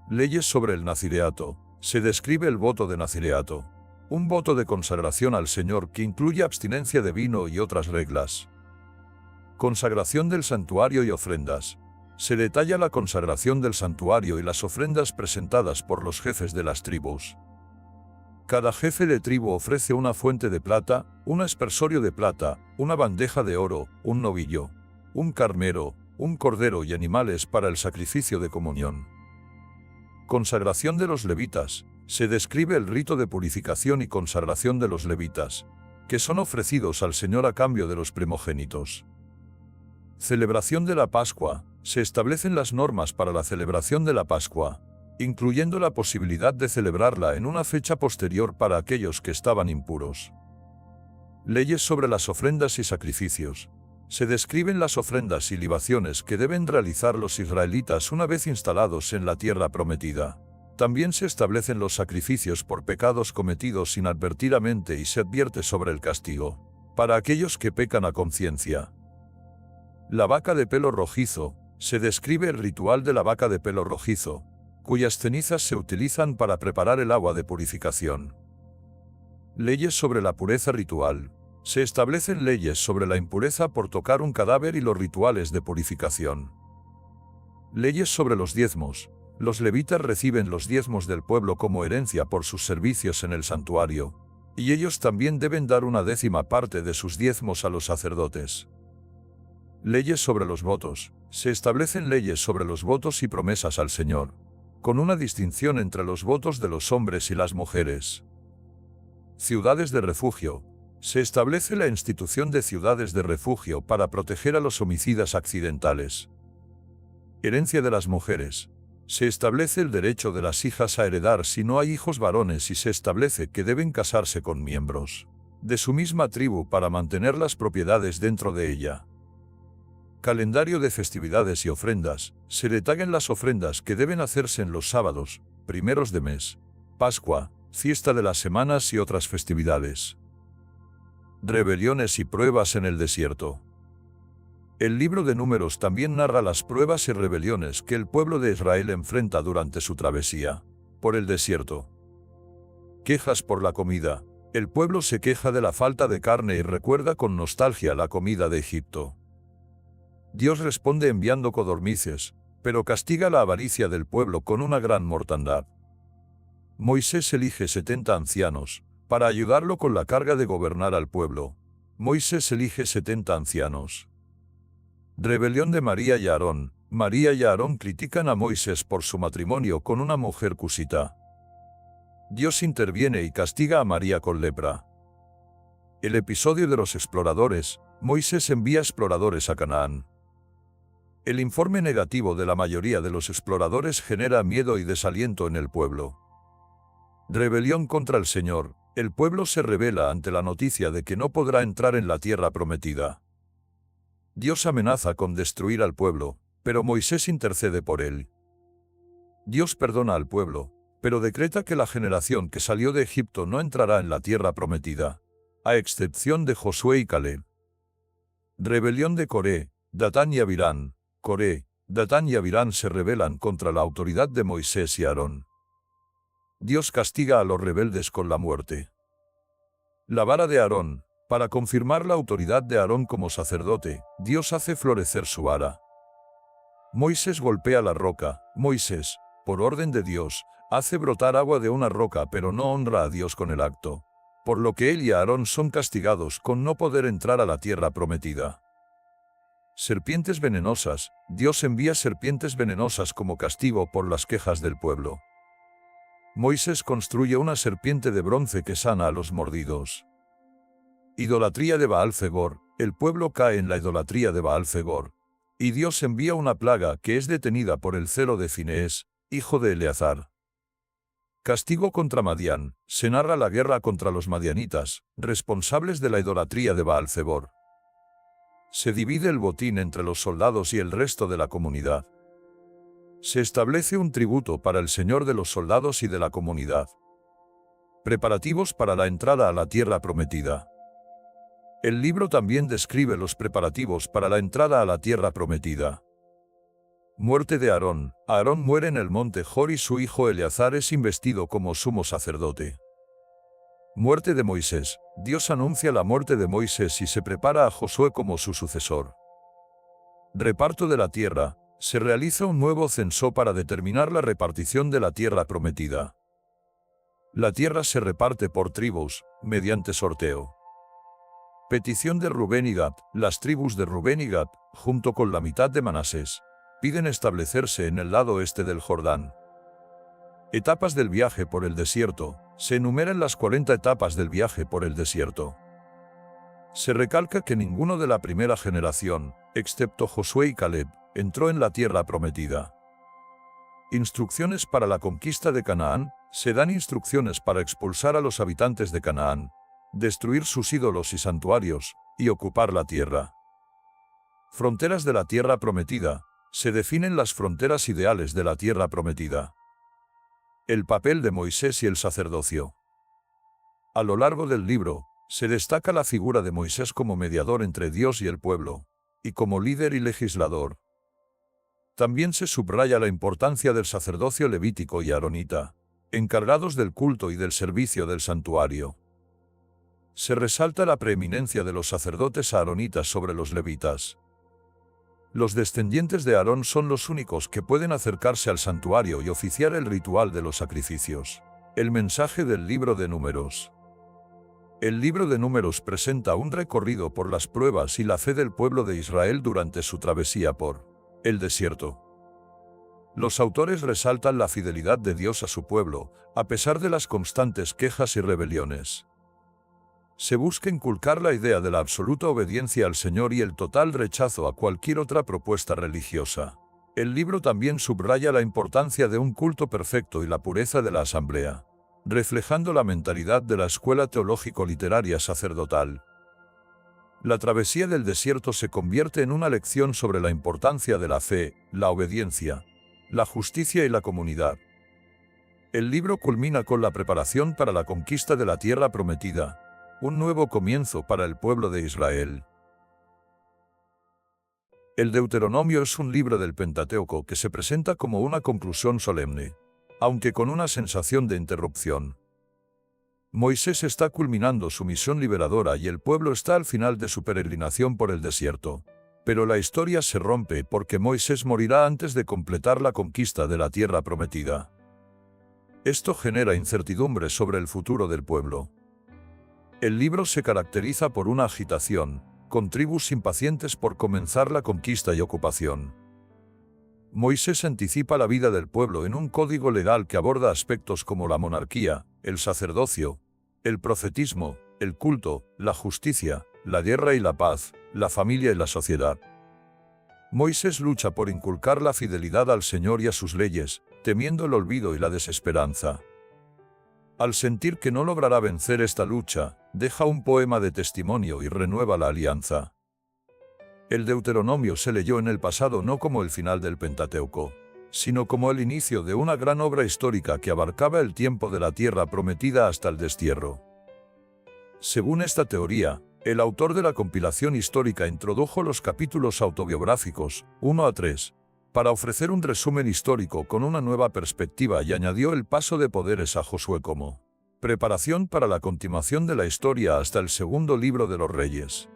Leyes sobre el nazireato. Se describe el voto de nazireato, un voto de consagración al Señor que incluye abstinencia de vino y otras reglas. Consagración del santuario y ofrendas. Se detalla la consagración del santuario y las ofrendas presentadas por los jefes de las tribus. Cada jefe de tribu ofrece una fuente de plata, un aspersorio de plata, una bandeja de oro, un novillo, un carnero, un cordero y animales para el sacrificio de comunión. Consagración de los levitas. Se describe el rito de purificación y consagración de los levitas, que son ofrecidos al Señor a cambio de los primogénitos. Celebración de la Pascua. Se establecen las normas para la celebración de la Pascua, incluyendo la posibilidad de celebrarla en una fecha posterior para aquellos que estaban impuros. Leyes sobre las ofrendas y sacrificios. Se describen las ofrendas y libaciones que deben realizar los israelitas una vez instalados en la tierra prometida. También se establecen los sacrificios por pecados cometidos inadvertidamente y se advierte sobre el castigo para aquellos que pecan a conciencia. La vaca de pelo rojizo. se describe el ritual de la vaca de pelo rojizo, cuyas cenizas se utilizan para preparar el agua de purificación. Leyes sobre la pureza ritual. Se establecen leyes sobre la impureza por tocar un cadáver y los rituales de purificación. Leyes sobre los diezmos. Los levitas reciben los diezmos del pueblo como herencia por sus servicios en el santuario, y ellos también deben dar una 10ª parte de sus diezmos a los sacerdotes. Leyes sobre los votos. Se establecen leyes sobre los votos y promesas al Señor, con una distinción entre los votos de los hombres y las mujeres. Ciudades de refugio. Se establece la institución de ciudades de refugio para proteger a los homicidas accidentales. Herencia de las mujeres. Se establece el derecho de las hijas a heredar si no hay hijos varones y se establece que deben casarse con miembros de su misma tribu para mantener las propiedades dentro de ella. Calendario de festividades y ofrendas. Se detallan las ofrendas que deben hacerse en los sábados, primeros de mes, Pascua, fiesta de las semanas y otras festividades. Rebeliones y pruebas en el desierto. El libro de Números también narra las pruebas y rebeliones que el pueblo de Israel enfrenta durante su travesía por el desierto. Quejas por la comida. El pueblo se queja de la falta de carne y recuerda con nostalgia la comida de Egipto. Dios responde enviando codornices, pero castiga la avaricia del pueblo con una gran mortandad. Moisés elige 70 ancianos para ayudarlo con la carga de gobernar al pueblo. Moisés elige 70 ancianos. Rebelión de María y Aarón. María y Aarón critican a Moisés por su matrimonio con una mujer cusita. Dios interviene y castiga a María con lepra. El episodio de los exploradores. Moisés envía exploradores a Canaán. El informe negativo de la mayoría de los exploradores genera miedo y desaliento en el pueblo. Rebelión contra el Señor. El pueblo se rebela ante la noticia de que no podrá entrar en la tierra prometida. Dios amenaza con destruir al pueblo, pero Moisés intercede por él. Dios perdona al pueblo, pero decreta que la generación que salió de Egipto no entrará en la tierra prometida, a excepción de Josué y Caleb. Rebelión de Coré, Datán y Abirán. Coré, Datán y Abirán se rebelan contra la autoridad de Moisés y Aarón. Dios castiga a los rebeldes con la muerte. La vara de Aarón. Para confirmar la autoridad de Aarón como sacerdote, Dios hace florecer su vara. Moisés golpea la roca. Moisés, por orden de Dios, hace brotar agua de una roca pero no honra a Dios con el acto, por lo que él y Aarón son castigados con no poder entrar a la tierra prometida. Serpientes venenosas. Dios envía serpientes venenosas como castigo por las quejas del pueblo. Moisés construye una serpiente de bronce que sana a los mordidos. Idolatría de Baal-Zegor. El pueblo cae en la idolatría de Baal-Zegor, y Dios envía una plaga que es detenida por el celo de Finees, hijo de Eleazar. Castigo contra Madián. Se narra la guerra contra los madianitas, responsables de la idolatría de Baal-Zegor. Se divide el botín entre los soldados y el resto de la comunidad. Se establece un tributo para el Señor de los soldados y de la comunidad. Preparativos para la entrada a la tierra prometida. El libro también describe los preparativos para la entrada a la tierra prometida. Muerte de Aarón. Aarón muere en el monte Hor y su hijo Eleazar es investido como sumo sacerdote. Muerte de Moisés. Dios anuncia la muerte de Moisés y se prepara a Josué como su sucesor. Reparto de la tierra. Se realiza un nuevo censo para determinar la repartición de la tierra prometida. La tierra se reparte por tribus, mediante sorteo. Petición de Rubén y Gad. Las tribus de Rubén y Gad, junto con la mitad de Manasés, piden establecerse en el lado este del Jordán. Etapas del viaje por el desierto. Se enumeran las 40 etapas del viaje por el desierto. Se recalca que ninguno de la primera generación, excepto Josué y Caleb, entró en la tierra prometida. Instrucciones para la conquista de Canaán. Se dan instrucciones para expulsar a los habitantes de Canaán, destruir sus ídolos y santuarios, y ocupar la tierra. Fronteras de la tierra prometida. Se definen las fronteras ideales de la tierra prometida. El papel de Moisés y el sacerdocio. A lo largo del libro, se destaca la figura de Moisés como mediador entre Dios y el pueblo, y como líder y legislador. También se subraya la importancia del sacerdocio levítico y aronita, encargados del culto y del servicio del santuario. Se resalta la preeminencia de los sacerdotes aaronitas sobre los levitas. Los descendientes de Aarón son los únicos que pueden acercarse al santuario y oficiar el ritual de los sacrificios. El mensaje del libro de Números. El libro de Números presenta un recorrido por las pruebas y la fe del pueblo de Israel durante su travesía por el desierto. Los autores resaltan la fidelidad de Dios a su pueblo, a pesar de las constantes quejas y rebeliones. Se busca inculcar la idea de la absoluta obediencia al Señor y el total rechazo a cualquier otra propuesta religiosa. El libro también subraya la importancia de un culto perfecto y la pureza de la asamblea, reflejando la mentalidad de la escuela teológico-literaria sacerdotal. La travesía del desierto se convierte en una lección sobre la importancia de la fe, la obediencia, la justicia y la comunidad. El libro culmina con la preparación para la conquista de la tierra prometida, un nuevo comienzo para el pueblo de Israel. El Deuteronomio es un libro del Pentateuco que se presenta como una conclusión solemne, aunque con una sensación de interrupción. Moisés está culminando su misión liberadora y el pueblo está al final de su peregrinación por el desierto. Pero la historia se rompe porque Moisés morirá antes de completar la conquista de la tierra prometida. Esto genera incertidumbre sobre el futuro del pueblo. El libro se caracteriza por una agitación, con tribus impacientes por comenzar la conquista y ocupación. Moisés anticipa la vida del pueblo en un código legal que aborda aspectos como la monarquía, el sacerdocio, el profetismo, el culto, la justicia, la guerra y la paz, la familia y la sociedad. Moisés lucha por inculcar la fidelidad al Señor y a sus leyes, temiendo el olvido y la desesperanza. Al sentir que no logrará vencer esta lucha, deja un poema de testimonio y renueva la alianza. El Deuteronomio se leyó en el pasado no como el final del Pentateuco, sino como el inicio de una gran obra histórica que abarcaba el tiempo de la tierra prometida hasta el destierro. Según esta teoría, el autor de la compilación histórica introdujo los capítulos autobiográficos, 1 a 3, para ofrecer un resumen histórico con una nueva perspectiva y añadió el paso de poderes a Josué como preparación para la continuación de la historia hasta el segundo libro de los Reyes.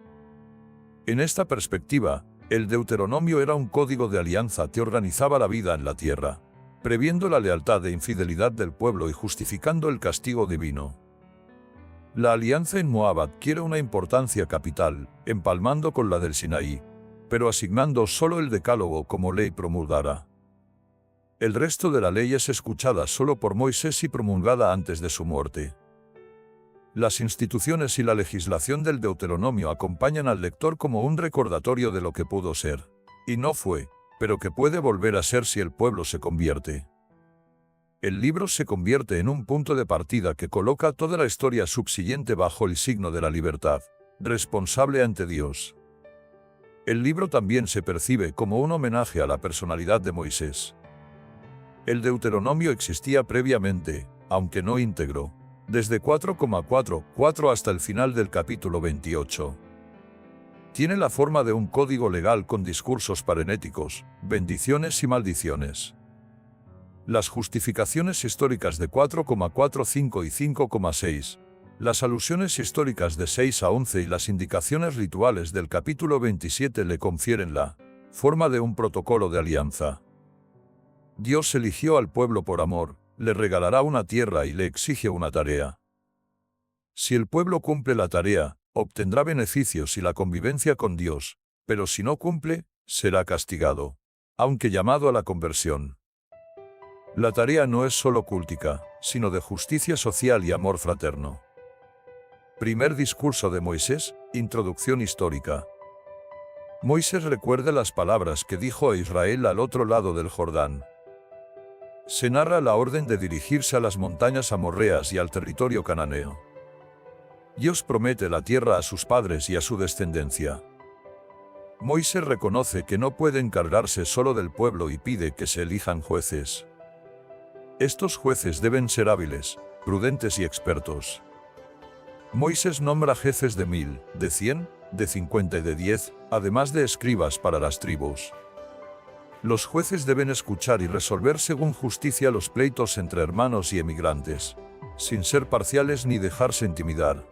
En esta perspectiva, el Deuteronomio era un código de alianza que organizaba la vida en la tierra, previendo la lealtad e infidelidad del pueblo y justificando el castigo divino. La alianza en Moab adquiere una importancia capital, empalmando con la del Sinaí, pero asignando solo el decálogo como ley promulgada. El resto de la ley es escuchada solo por Moisés y promulgada antes de su muerte. Las instituciones y la legislación del Deuteronomio acompañan al lector como un recordatorio de lo que pudo ser, y no fue, pero que puede volver a ser si el pueblo se convierte. El libro se convierte en un punto de partida que coloca toda la historia subsiguiente bajo el signo de la libertad, responsable ante Dios. El libro también se percibe como un homenaje a la personalidad de Moisés. El Deuteronomio existía previamente, aunque no íntegro, desde 4,44 hasta el final del capítulo 28. Tiene la forma de un código legal con discursos parenéticos, bendiciones y maldiciones. Las justificaciones históricas de 4,45 y 5,6, las alusiones históricas de 6 a 11 y las indicaciones rituales del capítulo 27 le confieren la forma de un protocolo de alianza. Dios eligió al pueblo por amor, le regalará una tierra y le exige una tarea. Si el pueblo cumple la tarea, obtendrá beneficios y la convivencia con Dios, pero si no cumple, será castigado, aunque llamado a la conversión. La tarea no es solo cultica, sino de justicia social y amor fraterno. Primer discurso de Moisés, introducción histórica. Moisés recuerda las palabras que dijo a Israel al otro lado del Jordán. Se narra la orden de dirigirse a las montañas amorreas y al territorio cananeo. Dios promete la tierra a sus padres y a su descendencia. Moisés reconoce que no puede encargarse solo del pueblo y pide que se elijan jueces. Estos jueces deben ser hábiles, prudentes y expertos. Moisés nombra jefes de 1000, de 100, de 50 y de 10, además de escribas para las tribus. Los jueces deben escuchar y resolver según justicia los pleitos entre hermanos y emigrantes, sin ser parciales ni dejarse intimidar.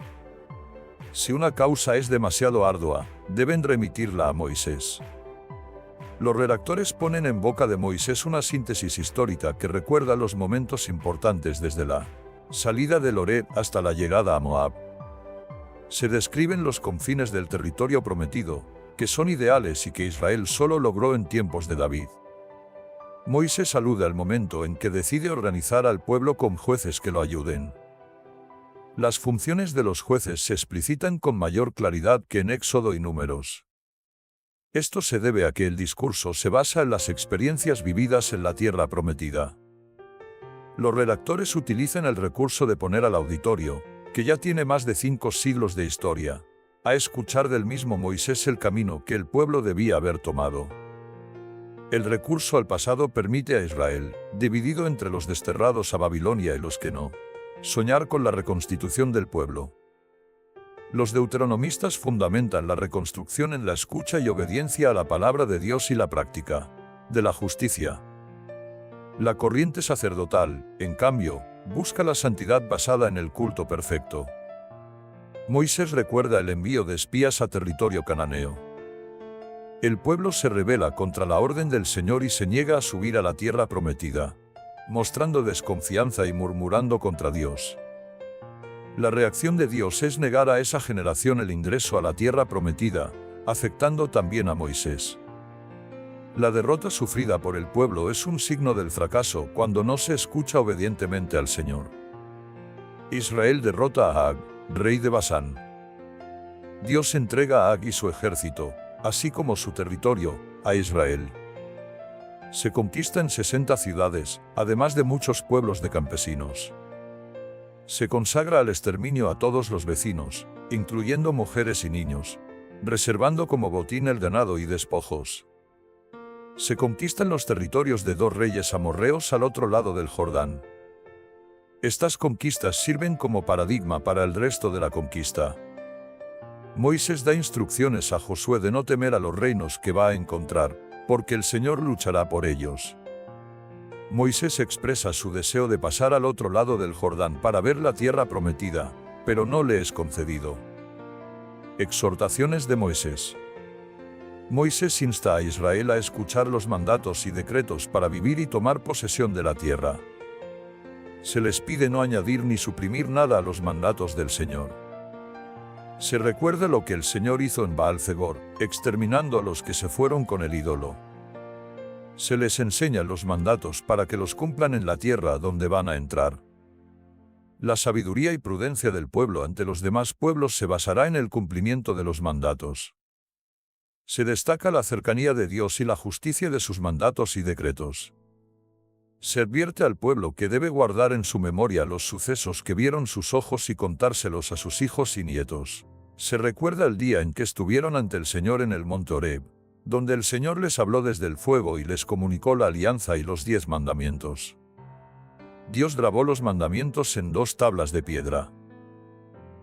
Si una causa es demasiado ardua, deben remitirla a Moisés. Los redactores ponen en boca de Moisés una síntesis histórica que recuerda los momentos importantes desde la salida del Oreb hasta la llegada a Moab. Se describen los confines del territorio prometido, que son ideales y que Israel solo logró en tiempos de David. Moisés alude al momento en que decide organizar al pueblo con jueces que lo ayuden. Las funciones de los jueces se explicitan con mayor claridad que en Éxodo y Números. Esto se debe a que el discurso se basa en las experiencias vividas en la tierra prometida. Los redactores utilizan el recurso de poner al auditorio, que ya tiene más de 5 siglos de historia, a escuchar del mismo Moisés el camino que el pueblo debía haber tomado. El recurso al pasado permite a Israel, dividido entre los desterrados a Babilonia y los que no, soñar con la reconstitución del pueblo. Los deuteronomistas fundamentan la reconstrucción en la escucha y obediencia a la palabra de Dios y la práctica de la justicia. La corriente sacerdotal, en cambio, busca la santidad basada en el culto perfecto. Moisés recuerda el envío de espías a territorio cananeo. El pueblo se rebela contra la orden del Señor y se niega a subir a la tierra prometida, mostrando desconfianza y murmurando contra Dios. La reacción de Dios es negar a esa generación el ingreso a la tierra prometida, afectando también a Moisés. La derrota sufrida por el pueblo es un signo del fracaso cuando no se escucha obedientemente al Señor. Israel derrota a Ag, rey de Basán. Dios entrega a Ag y su ejército, así como su territorio, a Israel. Se conquistan 60 ciudades, además de muchos pueblos de campesinos. Se consagra al exterminio a todos los vecinos, incluyendo mujeres y niños, reservando como botín el ganado y despojos. Se conquistan los territorios de 2 reyes amorreos al otro lado del Jordán. Estas conquistas sirven como paradigma para el resto de la conquista. Moisés da instrucciones a Josué de no temer a los reinos que va a encontrar, porque el Señor luchará por ellos. Moisés expresa su deseo de pasar al otro lado del Jordán para ver la tierra prometida, pero no le es concedido. Exhortaciones de Moisés. Moisés insta a Israel a escuchar los mandatos y decretos para vivir y tomar posesión de la tierra. Se les pide no añadir ni suprimir nada a los mandatos del Señor. Se recuerda lo que el Señor hizo en Baal-Zebor, exterminando a los que se fueron con el ídolo. Se les enseña los mandatos para que los cumplan en la tierra donde van a entrar. La sabiduría y prudencia del pueblo ante los demás pueblos se basará en el cumplimiento de los mandatos. Se destaca la cercanía de Dios y la justicia de sus mandatos y decretos. Se advierte al pueblo que debe guardar en su memoria los sucesos que vieron sus ojos y contárselos a sus hijos y nietos. Se recuerda el día en que estuvieron ante el Señor en el monte Oreb, donde el Señor les habló desde el fuego y les comunicó la alianza y los 10 mandamientos. Dios grabó los mandamientos en 2 tablas de piedra.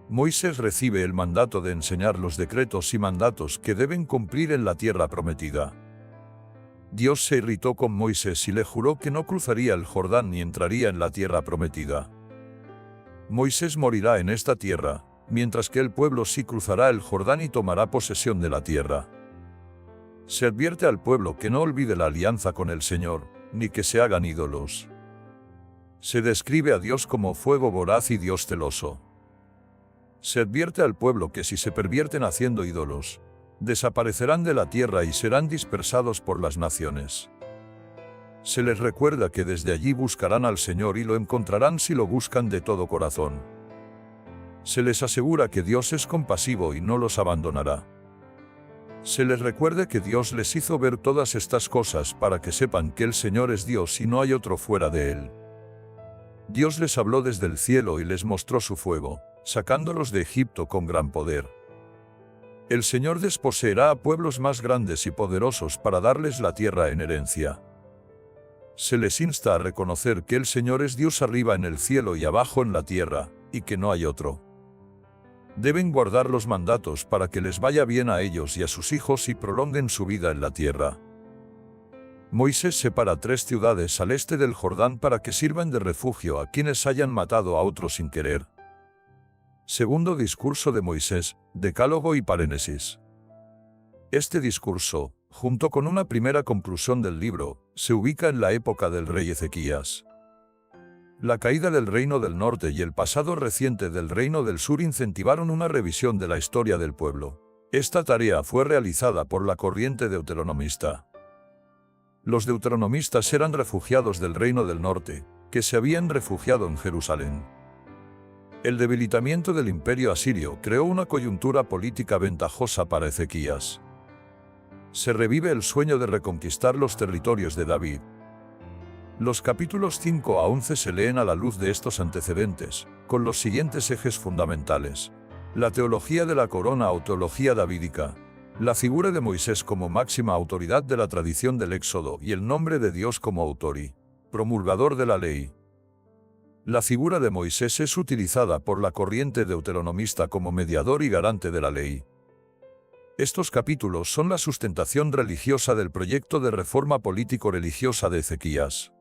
Moisés recibe el mandato de enseñar los decretos y mandatos que deben cumplir en la tierra prometida. Dios se irritó con Moisés y le juró que no cruzaría el Jordán ni entraría en la tierra prometida. Moisés morirá en esta tierra, mientras que el pueblo sí cruzará el Jordán y tomará posesión de la tierra. Se advierte al pueblo que no olvide la alianza con el Señor, ni que se hagan ídolos. Se describe a Dios como fuego voraz y Dios celoso. Se advierte al pueblo que si se pervierten haciendo ídolos, desaparecerán de la tierra y serán dispersados por las naciones. Se les recuerda que desde allí buscarán al Señor y lo encontrarán si lo buscan de todo corazón. Se les asegura que Dios es compasivo y no los abandonará. Se les recuerda que Dios les hizo ver todas estas cosas para que sepan que el Señor es Dios y no hay otro fuera de Él. Dios les habló desde el cielo y les mostró su fuego, sacándolos de Egipto con gran poder. El Señor desposeerá a pueblos más grandes y poderosos para darles la tierra en herencia. Se les insta a reconocer que el Señor es Dios arriba en el cielo y abajo en la tierra, y que no hay otro. Deben guardar los mandatos para que les vaya bien a ellos y a sus hijos y prolonguen su vida en la tierra. Moisés separa 3 ciudades al este del Jordán para que sirvan de refugio a quienes hayan matado a otros sin querer. Segundo discurso de Moisés, Decálogo y Parénesis. Este discurso, junto con una primera conclusión del libro, se ubica en la época del rey Ezequías. La caída del Reino del Norte y el pasado reciente del Reino del Sur incentivaron una revisión de la historia del pueblo. Esta tarea fue realizada por la corriente deuteronomista. Los deuteronomistas eran refugiados del Reino del Norte, que se habían refugiado en Jerusalén. El debilitamiento del imperio asirio creó una coyuntura política ventajosa para Ezequías. Se revive el sueño de reconquistar los territorios de David. Los capítulos 5 a 11 se leen a la luz de estos antecedentes, con los siguientes ejes fundamentales: la teología de la corona o teología davídica, la figura de Moisés como máxima autoridad de la tradición del Éxodo y el nombre de Dios como autor y promulgador de la ley. La figura de Moisés es utilizada por la corriente deuteronomista como mediador y garante de la ley. Estos capítulos son la sustentación religiosa del proyecto de reforma político-religiosa de Ezequías.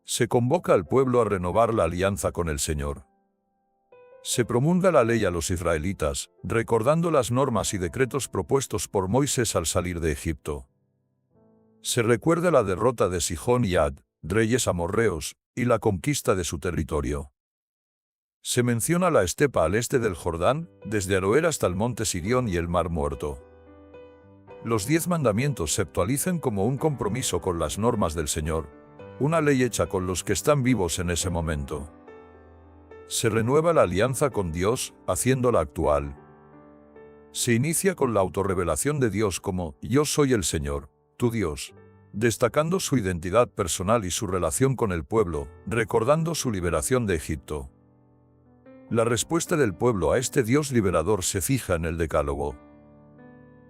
Se convoca al pueblo a renovar la alianza con el Señor. Se promulga la ley a los israelitas, recordando las normas y decretos propuestos por Moisés al salir de Egipto. Se recuerda la derrota de Sihón y Ad, reyes amorreos, y la conquista de su territorio. Se menciona la estepa al este del Jordán, desde Aroer hasta el monte Sirión y el Mar Muerto. Los 10 mandamientos se actualizan como un compromiso con las normas del Señor, una ley hecha con los que están vivos en ese momento. Se renueva la alianza con Dios, haciéndola actual. Se inicia con la autorrevelación de Dios como «Yo soy el Señor, tu Dios», destacando su identidad personal y su relación con el pueblo, recordando su liberación de Egipto. La respuesta del pueblo a este Dios liberador se fija en el Decálogo.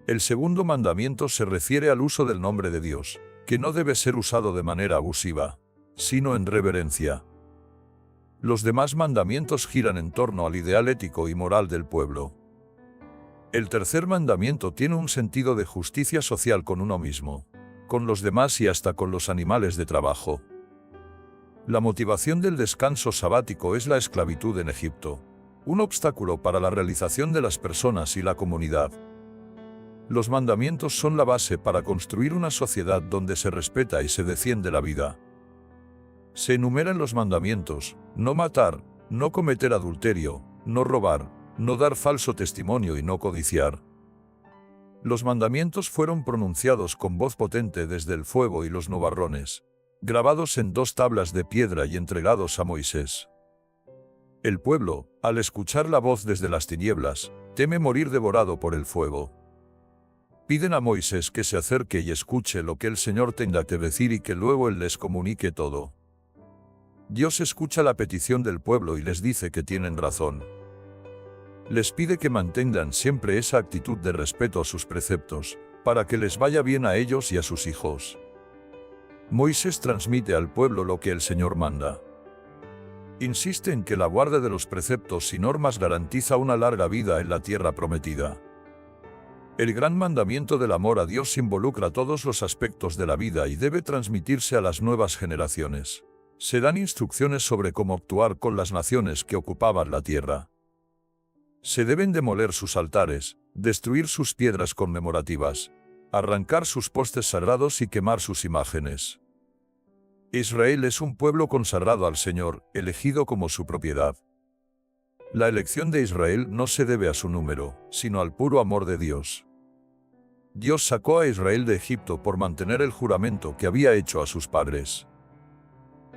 El segundo mandamiento se refiere al uso del nombre de Dios, que no debe ser usado de manera abusiva, sino en reverencia. Los demás mandamientos giran en torno al ideal ético y moral del pueblo. El tercer mandamiento tiene un sentido de justicia social con uno mismo, con los demás y hasta con los animales de trabajo. La motivación del descanso sabático es la esclavitud en Egipto, un obstáculo para la realización de las personas y la comunidad. Los mandamientos son la base para construir una sociedad donde se respeta y se defiende la vida. Se enumeran los mandamientos: no matar, no cometer adulterio, no robar, no dar falso testimonio y no codiciar. Los mandamientos fueron pronunciados con voz potente desde el fuego y los nubarrones, grabados en 2 tablas de piedra y entregados a Moisés. El pueblo, al escuchar la voz desde las tinieblas, teme morir devorado por el fuego. Piden a Moisés que se acerque y escuche lo que el Señor tenga que decir y que luego Él les comunique todo. Dios escucha la petición del pueblo y les dice que tienen razón. Les pide que mantengan siempre esa actitud de respeto a sus preceptos, para que les vaya bien a ellos y a sus hijos. Moisés transmite al pueblo lo que el Señor manda. Insiste en que la guarda de los preceptos y normas garantiza una larga vida en la tierra prometida. El gran mandamiento del amor a Dios involucra todos los aspectos de la vida y debe transmitirse a las nuevas generaciones. Se dan instrucciones sobre cómo actuar con las naciones que ocupaban la tierra. Se deben demoler sus altares, destruir sus piedras conmemorativas, arrancar sus postes sagrados y quemar sus imágenes. Israel es un pueblo consagrado al Señor, elegido como su propiedad. La elección de Israel no se debe a su número, sino al puro amor de Dios. Dios sacó a Israel de Egipto por mantener el juramento que había hecho a sus padres.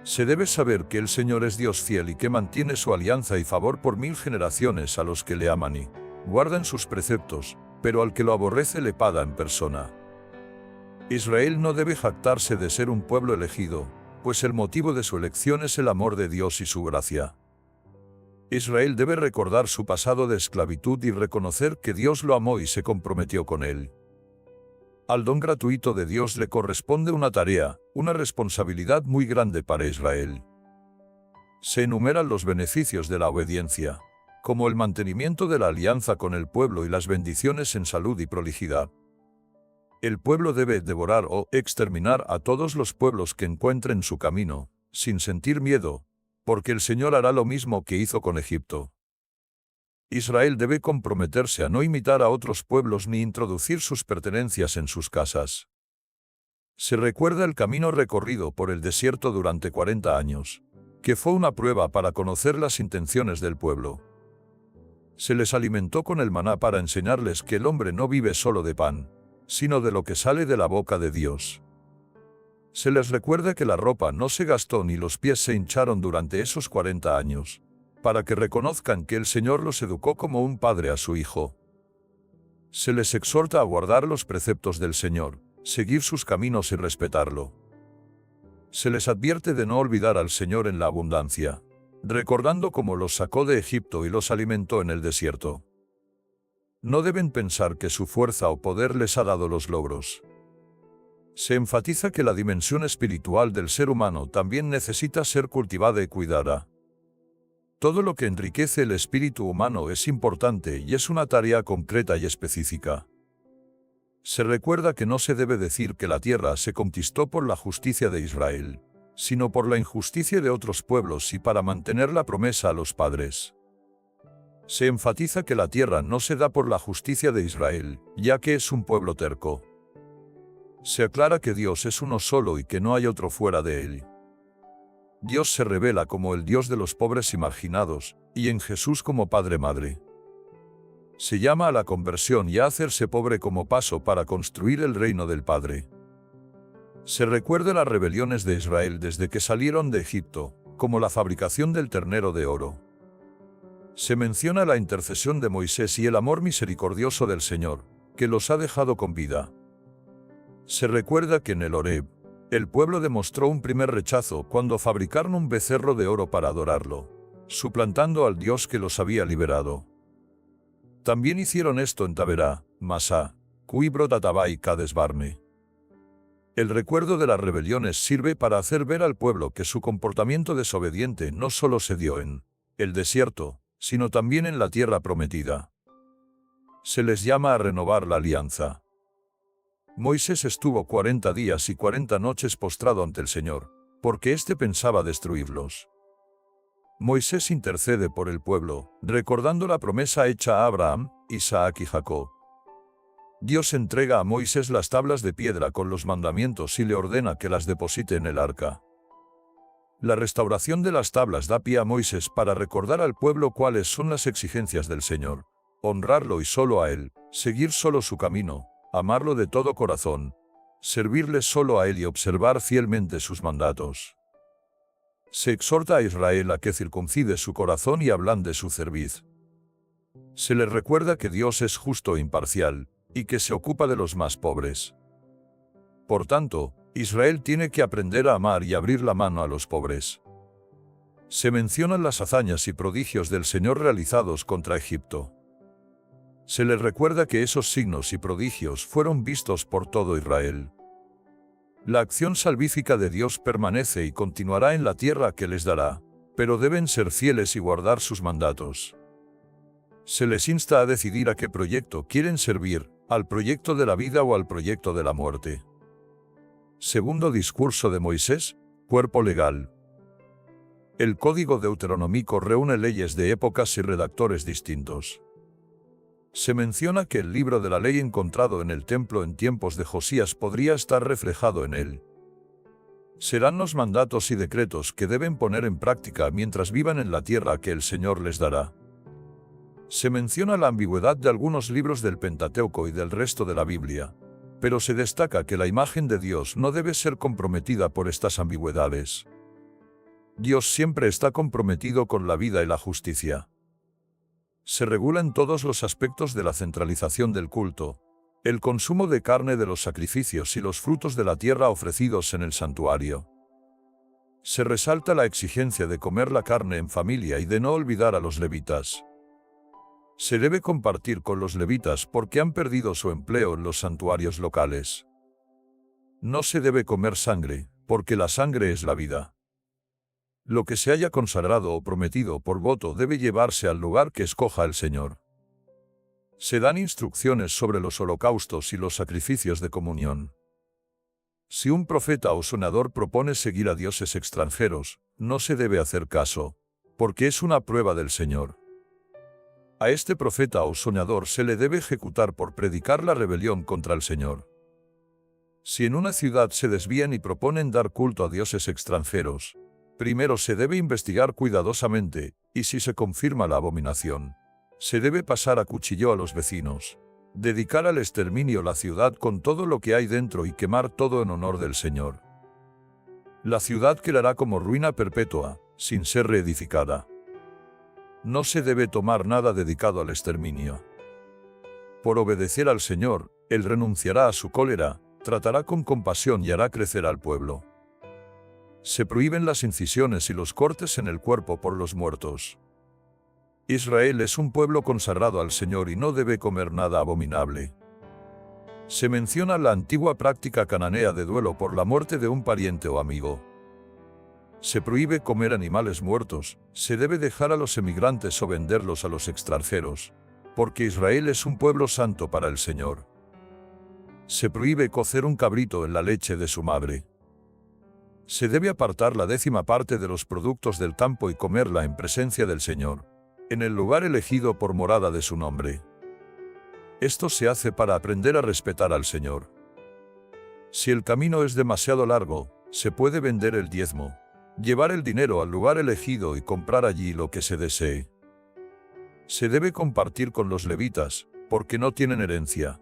Se debe saber que el Señor es Dios fiel y que mantiene su alianza y favor por 1000 generaciones a los que le aman y guardan sus preceptos, pero al que lo aborrece le paga en persona. Israel no debe jactarse de ser un pueblo elegido, pues el motivo de su elección es el amor de Dios y su gracia. Israel debe recordar su pasado de esclavitud y reconocer que Dios lo amó y se comprometió con él. Al don gratuito de Dios le corresponde una tarea, una responsabilidad muy grande para Israel. Se enumeran los beneficios de la obediencia, como el mantenimiento de la alianza con el pueblo y las bendiciones en salud y prolijidad. El pueblo debe devorar o exterminar a todos los pueblos que encuentren su camino, sin sentir miedo, porque el Señor hará lo mismo que hizo con Egipto. Israel debe comprometerse a no imitar a otros pueblos ni introducir sus pertenencias en sus casas. Se recuerda el camino recorrido por el desierto durante 40 años, que fue una prueba para conocer las intenciones del pueblo. Se les alimentó con el maná para enseñarles que el hombre no vive solo de pan, sino de lo que sale de la boca de Dios. Se les recuerda que la ropa no se gastó ni los pies se hincharon durante esos 40 años, para que reconozcan que el Señor los educó como un padre a su hijo. Se les exhorta a guardar los preceptos del Señor, seguir sus caminos y respetarlo. Se les advierte de no olvidar al Señor en la abundancia, recordando cómo los sacó de Egipto y los alimentó en el desierto. No deben pensar que su fuerza o poder les ha dado los logros. Se enfatiza que la dimensión espiritual del ser humano también necesita ser cultivada y cuidada. Todo lo que enriquece el espíritu humano es importante y es una tarea concreta y específica. Se recuerda que no se debe decir que la tierra se conquistó por la justicia de Israel, sino por la injusticia de otros pueblos y para mantener la promesa a los padres. Se enfatiza que la tierra no se da por la justicia de Israel, ya que es un pueblo terco. Se aclara que Dios es uno solo y que no hay otro fuera de él. Dios se revela como el Dios de los pobres y marginados, y en Jesús como Padre-Madre. Se llama a la conversión y a hacerse pobre como paso para construir el reino del Padre. Se recuerda las rebeliones de Israel desde que salieron de Egipto, como la fabricación del ternero de oro. Se menciona la intercesión de Moisés y el amor misericordioso del Señor, que los ha dejado con vida. Se recuerda que en el Horeb, el pueblo demostró un primer rechazo cuando fabricaron un becerro de oro para adorarlo, suplantando al Dios que los había liberado. También hicieron esto en Taberá, Masá, Cuibro Tatabá y Cades Barne. El recuerdo de las rebeliones sirve para hacer ver al pueblo que su comportamiento desobediente no solo se dio en el desierto, sino también en la tierra prometida. Se les llama a renovar la alianza. Moisés estuvo 40 días y 40 noches postrado ante el Señor, porque éste pensaba destruirlos. Moisés intercede por el pueblo, recordando la promesa hecha a Abraham, Isaac y Jacob. Dios entrega a Moisés las tablas de piedra con los mandamientos y le ordena que las deposite en el arca. La restauración de las tablas da pie a Moisés para recordar al pueblo cuáles son las exigencias del Señor, honrarlo y solo a Él, seguir solo su camino, amarlo de todo corazón, servirle solo a Él y observar fielmente sus mandatos. Se exhorta a Israel a que circuncide su corazón y ablande su cerviz. Se le recuerda que Dios es justo e imparcial, y que se ocupa de los más pobres. Por tanto, Israel tiene que aprender a amar y abrir la mano a los pobres. Se mencionan las hazañas y prodigios del Señor realizados contra Egipto. Se les recuerda que esos signos y prodigios fueron vistos por todo Israel. La acción salvífica de Dios permanece y continuará en la tierra que les dará, pero deben ser fieles y guardar sus mandatos. Se les insta a decidir a qué proyecto quieren servir, al proyecto de la vida o al proyecto de la muerte. Segundo discurso de Moisés, cuerpo legal. El Código Deuteronómico reúne leyes de épocas y redactores distintos. Se menciona que el libro de la ley encontrado en el templo en tiempos de Josías podría estar reflejado en él. Serán los mandatos y decretos que deben poner en práctica mientras vivan en la tierra que el Señor les dará. Se menciona la ambigüedad de algunos libros del Pentateuco y del resto de la Biblia, pero se destaca que la imagen de Dios no debe ser comprometida por estas ambigüedades. Dios siempre está comprometido con la vida y la justicia. Se regulan todos los aspectos de la centralización del culto, el consumo de carne de los sacrificios y los frutos de la tierra ofrecidos en el santuario. Se resalta la exigencia de comer la carne en familia y de no olvidar a los levitas. Se debe compartir con los levitas porque han perdido su empleo en los santuarios locales. No se debe comer sangre, porque la sangre es la vida. Lo que se haya consagrado o prometido por voto debe llevarse al lugar que escoja el Señor. Se dan instrucciones sobre los holocaustos y los sacrificios de comunión. Si un profeta o sonador propone seguir a dioses extranjeros, no se debe hacer caso, porque es una prueba del Señor. A este profeta o soñador se le debe ejecutar por predicar la rebelión contra el Señor. Si en una ciudad se desvían y proponen dar culto a dioses extranjeros, primero se debe investigar cuidadosamente, y si se confirma la abominación, se debe pasar a cuchillo a los vecinos, dedicar al exterminio la ciudad con todo lo que hay dentro y quemar todo en honor del Señor. La ciudad quedará como ruina perpetua, sin ser reedificada. No se debe tomar nada dedicado al exterminio. Por obedecer al Señor, Él renunciará a su cólera, tratará con compasión y hará crecer al pueblo. Se prohíben las incisiones y los cortes en el cuerpo por los muertos. Israel es un pueblo consagrado al Señor y no debe comer nada abominable. Se menciona la antigua práctica cananea de duelo por la muerte de un pariente o amigo. Se prohíbe comer animales muertos, se debe dejar a los emigrantes o venderlos a los extranjeros, porque Israel es un pueblo santo para el Señor. Se prohíbe cocer un cabrito en la leche de su madre. Se debe apartar la 10ª parte de los productos del campo y comerla en presencia del Señor, en el lugar elegido por morada de su nombre. Esto se hace para aprender a respetar al Señor. Si el camino es demasiado largo, se puede vender el diezmo, llevar el dinero al lugar elegido y comprar allí lo que se desee. Se debe compartir con los levitas, porque no tienen herencia.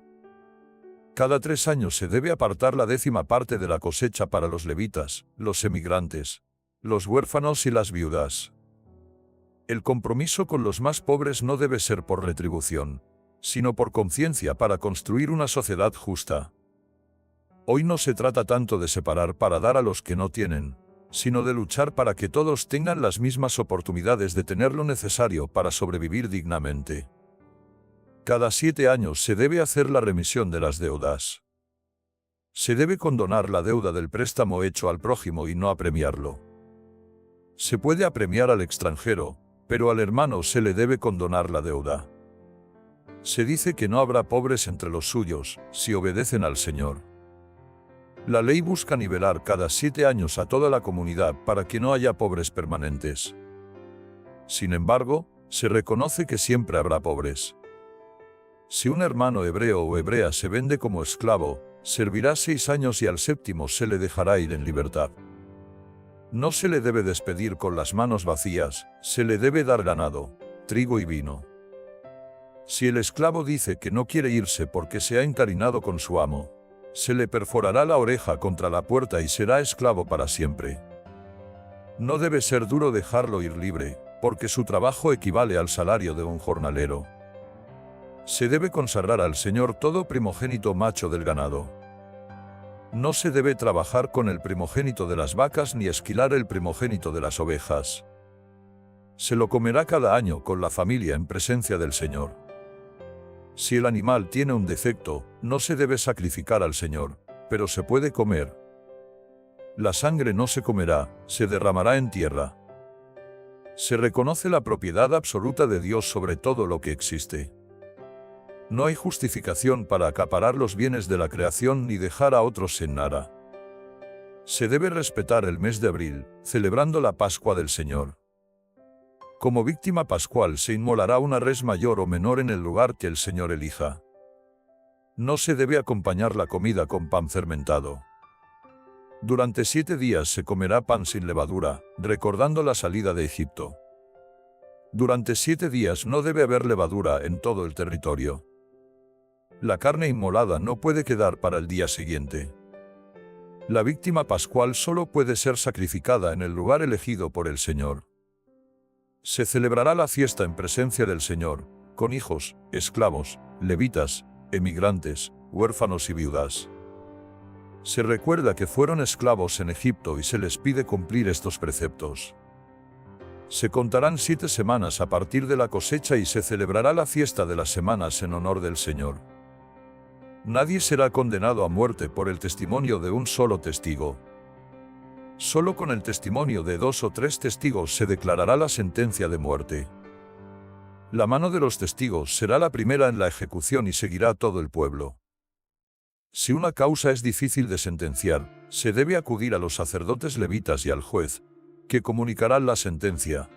Cada 3 años se debe apartar la 10ª parte de la cosecha para los levitas, los emigrantes, los huérfanos y las viudas. El compromiso con los más pobres no debe ser por retribución, sino por conciencia para construir una sociedad justa. Hoy no se trata tanto de separar para dar a los que no tienen, sino de luchar para que todos tengan las mismas oportunidades de tener lo necesario para sobrevivir dignamente. Cada 7 años se debe hacer la remisión de las deudas. Se debe condonar la deuda del préstamo hecho al prójimo y no apremiarlo. Se puede apremiar al extranjero, pero al hermano se le debe condonar la deuda. Se dice que no habrá pobres entre los suyos, si obedecen al Señor. La ley busca nivelar cada 7 años a toda la comunidad para que no haya pobres permanentes. Sin embargo, se reconoce que siempre habrá pobres. Si un hermano hebreo o hebrea se vende como esclavo, servirá 6 años y al 7º se le dejará ir en libertad. No se le debe despedir con las manos vacías, se le debe dar ganado, trigo y vino. Si el esclavo dice que no quiere irse porque se ha encarinado con su amo, se le perforará la oreja contra la puerta y será esclavo para siempre. No debe ser duro dejarlo ir libre, porque su trabajo equivale al salario de un jornalero. Se debe consagrar al Señor todo primogénito macho del ganado. No se debe trabajar con el primogénito de las vacas ni esquilar el primogénito de las ovejas. Se lo comerá cada año con la familia en presencia del Señor. Si el animal tiene un defecto, no se debe sacrificar al Señor, pero se puede comer. La sangre no se comerá, se derramará en tierra. Se reconoce la propiedad absoluta de Dios sobre todo lo que existe. No hay justificación para acaparar los bienes de la creación ni dejar a otros sin nada. Se debe respetar el mes de abril, celebrando la Pascua del Señor. Como víctima pascual se inmolará una res mayor o menor en el lugar que el Señor elija. No se debe acompañar la comida con pan fermentado. Durante 7 días se comerá pan sin levadura, recordando la salida de Egipto. Durante 7 días no debe haber levadura en todo el territorio. La carne inmolada no puede quedar para el día siguiente. La víctima pascual solo puede ser sacrificada en el lugar elegido por el Señor. Se celebrará la fiesta en presencia del Señor, con hijos, esclavos, levitas, emigrantes, huérfanos y viudas. Se recuerda que fueron esclavos en Egipto y se les pide cumplir estos preceptos. Se contarán 7 semanas a partir de la cosecha y se celebrará la fiesta de las semanas en honor del Señor. Nadie será condenado a muerte por el testimonio de un solo testigo. Solo con el testimonio de 2 o 3 testigos se declarará la sentencia de muerte. La mano de los testigos será la primera en la ejecución y seguirá todo el pueblo. Si una causa es difícil de sentenciar, se debe acudir a los sacerdotes levitas y al juez, que comunicarán la sentencia.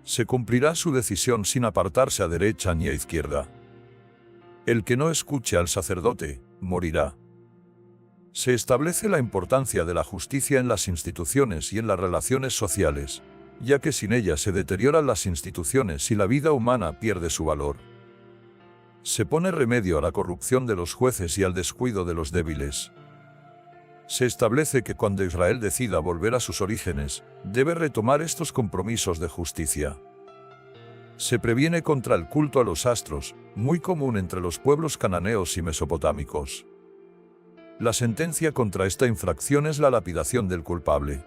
Se cumplirá su decisión sin apartarse a derecha ni a izquierda. El que no escuche al sacerdote, morirá. Se establece la importancia de la justicia en las instituciones y en las relaciones sociales, ya que sin ella se deterioran las instituciones y la vida humana pierde su valor. Se pone remedio a la corrupción de los jueces y al descuido de los débiles. Se establece que cuando Israel decida volver a sus orígenes, debe retomar estos compromisos de justicia. Se previene contra el culto a los astros, muy común entre los pueblos cananeos y mesopotámicos. La sentencia contra esta infracción es la lapidación del culpable.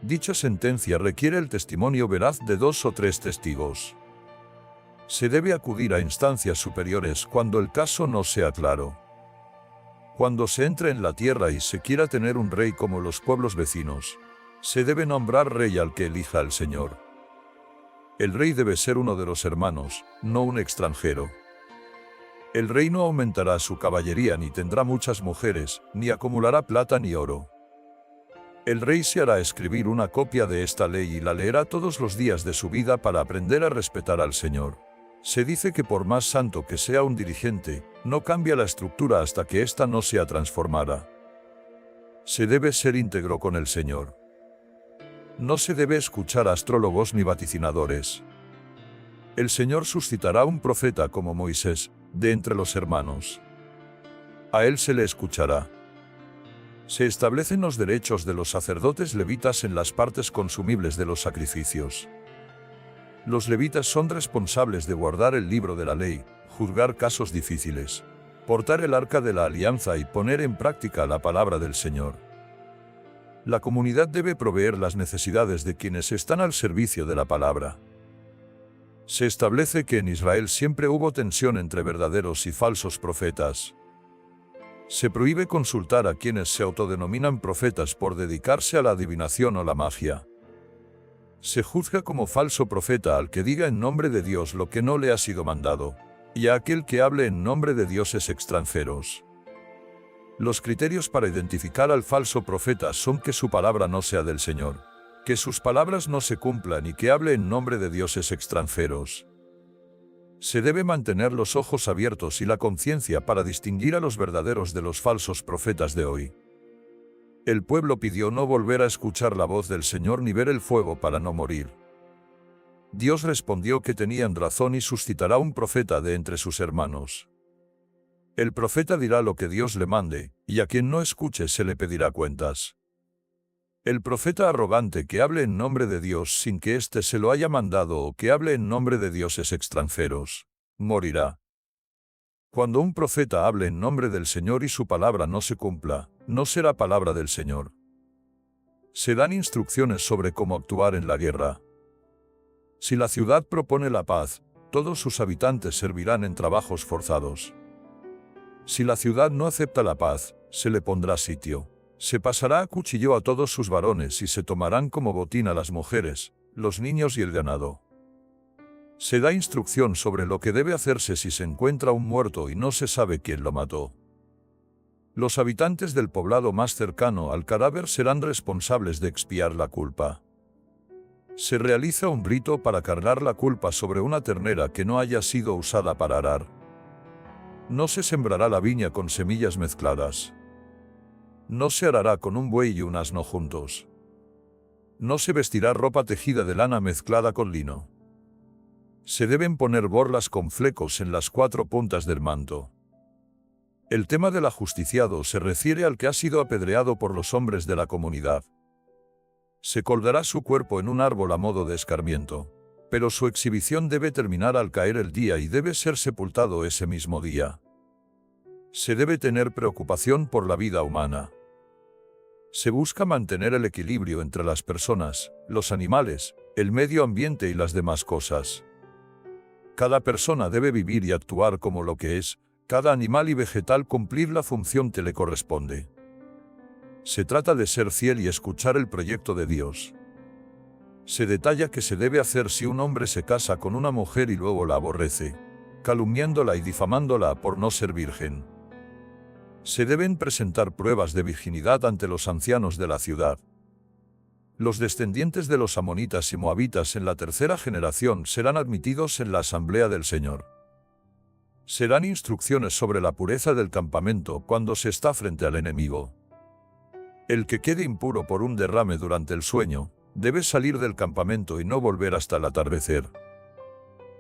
Dicha sentencia requiere el testimonio veraz de 2 o 3 testigos. Se debe acudir a instancias superiores cuando el caso no sea claro. Cuando se entre en la tierra y se quiera tener un rey como los pueblos vecinos, se debe nombrar rey al que elija el Señor. El rey debe ser uno de los hermanos, no un extranjero. El rey no aumentará su caballería ni tendrá muchas mujeres, ni acumulará plata ni oro. El rey se hará escribir una copia de esta ley y la leerá todos los días de su vida para aprender a respetar al Señor. Se dice que por más santo que sea un dirigente, no cambia la estructura hasta que ésta no sea transformada. Se debe ser íntegro con el Señor. No se debe escuchar a astrólogos ni vaticinadores. El Señor suscitará un profeta como Moisés, de entre los hermanos. A él se le escuchará. Se establecen los derechos de los sacerdotes levitas en las partes consumibles de los sacrificios. Los levitas son responsables de guardar el libro de la ley, juzgar casos difíciles, portar el arca de la alianza y poner en práctica la palabra del Señor. La comunidad debe proveer las necesidades de quienes están al servicio de la palabra. Se establece que en Israel siempre hubo tensión entre verdaderos y falsos profetas. Se prohíbe consultar a quienes se autodenominan profetas por dedicarse a la adivinación o la magia. Se juzga como falso profeta al que diga en nombre de Dios lo que no le ha sido mandado, y a aquel que hable en nombre de dioses extranjeros. Los criterios para identificar al falso profeta son que su palabra no sea del Señor, que sus palabras no se cumplan y que hable en nombre de dioses extranjeros. Se debe mantener los ojos abiertos y la conciencia para distinguir a los verdaderos de los falsos profetas de hoy. El pueblo pidió no volver a escuchar la voz del Señor ni ver el fuego para no morir. Dios respondió que tenían razón y suscitará un profeta de entre sus hermanos. El profeta dirá lo que Dios le mande, y a quien no escuche se le pedirá cuentas. El profeta arrogante que hable en nombre de Dios sin que éste se lo haya mandado o que hable en nombre de dioses extranjeros, morirá. Cuando un profeta hable en nombre del Señor y su palabra no se cumpla, no será palabra del Señor. Se dan instrucciones sobre cómo actuar en la guerra. Si la ciudad propone la paz, todos sus habitantes servirán en trabajos forzados. Si la ciudad no acepta la paz, se le pondrá sitio. Se pasará a cuchillo a todos sus varones y se tomarán como botín a las mujeres, los niños y el ganado. Se da instrucción sobre lo que debe hacerse si se encuentra un muerto y no se sabe quién lo mató. Los habitantes del poblado más cercano al cadáver serán responsables de expiar la culpa. Se realiza un rito para cargar la culpa sobre una ternera que no haya sido usada para arar. No se sembrará la viña con semillas mezcladas. No se arará con un buey y un asno juntos. No se vestirá ropa tejida de lana mezclada con lino. Se deben poner borlas con flecos en las 4 puntas del manto. El tema del ajusticiado se refiere al que ha sido apedreado por los hombres de la comunidad. Se colgará su cuerpo en un árbol a modo de escarmiento, pero su exhibición debe terminar al caer el día y debe ser sepultado ese mismo día. Se debe tener preocupación por la vida humana. Se busca mantener el equilibrio entre las personas, los animales, el medio ambiente y las demás cosas. Cada persona debe vivir y actuar como lo que es, cada animal y vegetal cumplir la función que le corresponde. Se trata de ser fiel y escuchar el proyecto de Dios. Se detalla qué se debe hacer si un hombre se casa con una mujer y luego la aborrece, calumniándola y difamándola por no ser virgen. Se deben presentar pruebas de virginidad ante los ancianos de la ciudad. Los descendientes de los amonitas y moabitas en la tercera generación serán admitidos en la asamblea del Señor. Serán instrucciones sobre la pureza del campamento cuando se está frente al enemigo. El que quede impuro por un derrame durante el sueño, debe salir del campamento y no volver hasta el atardecer.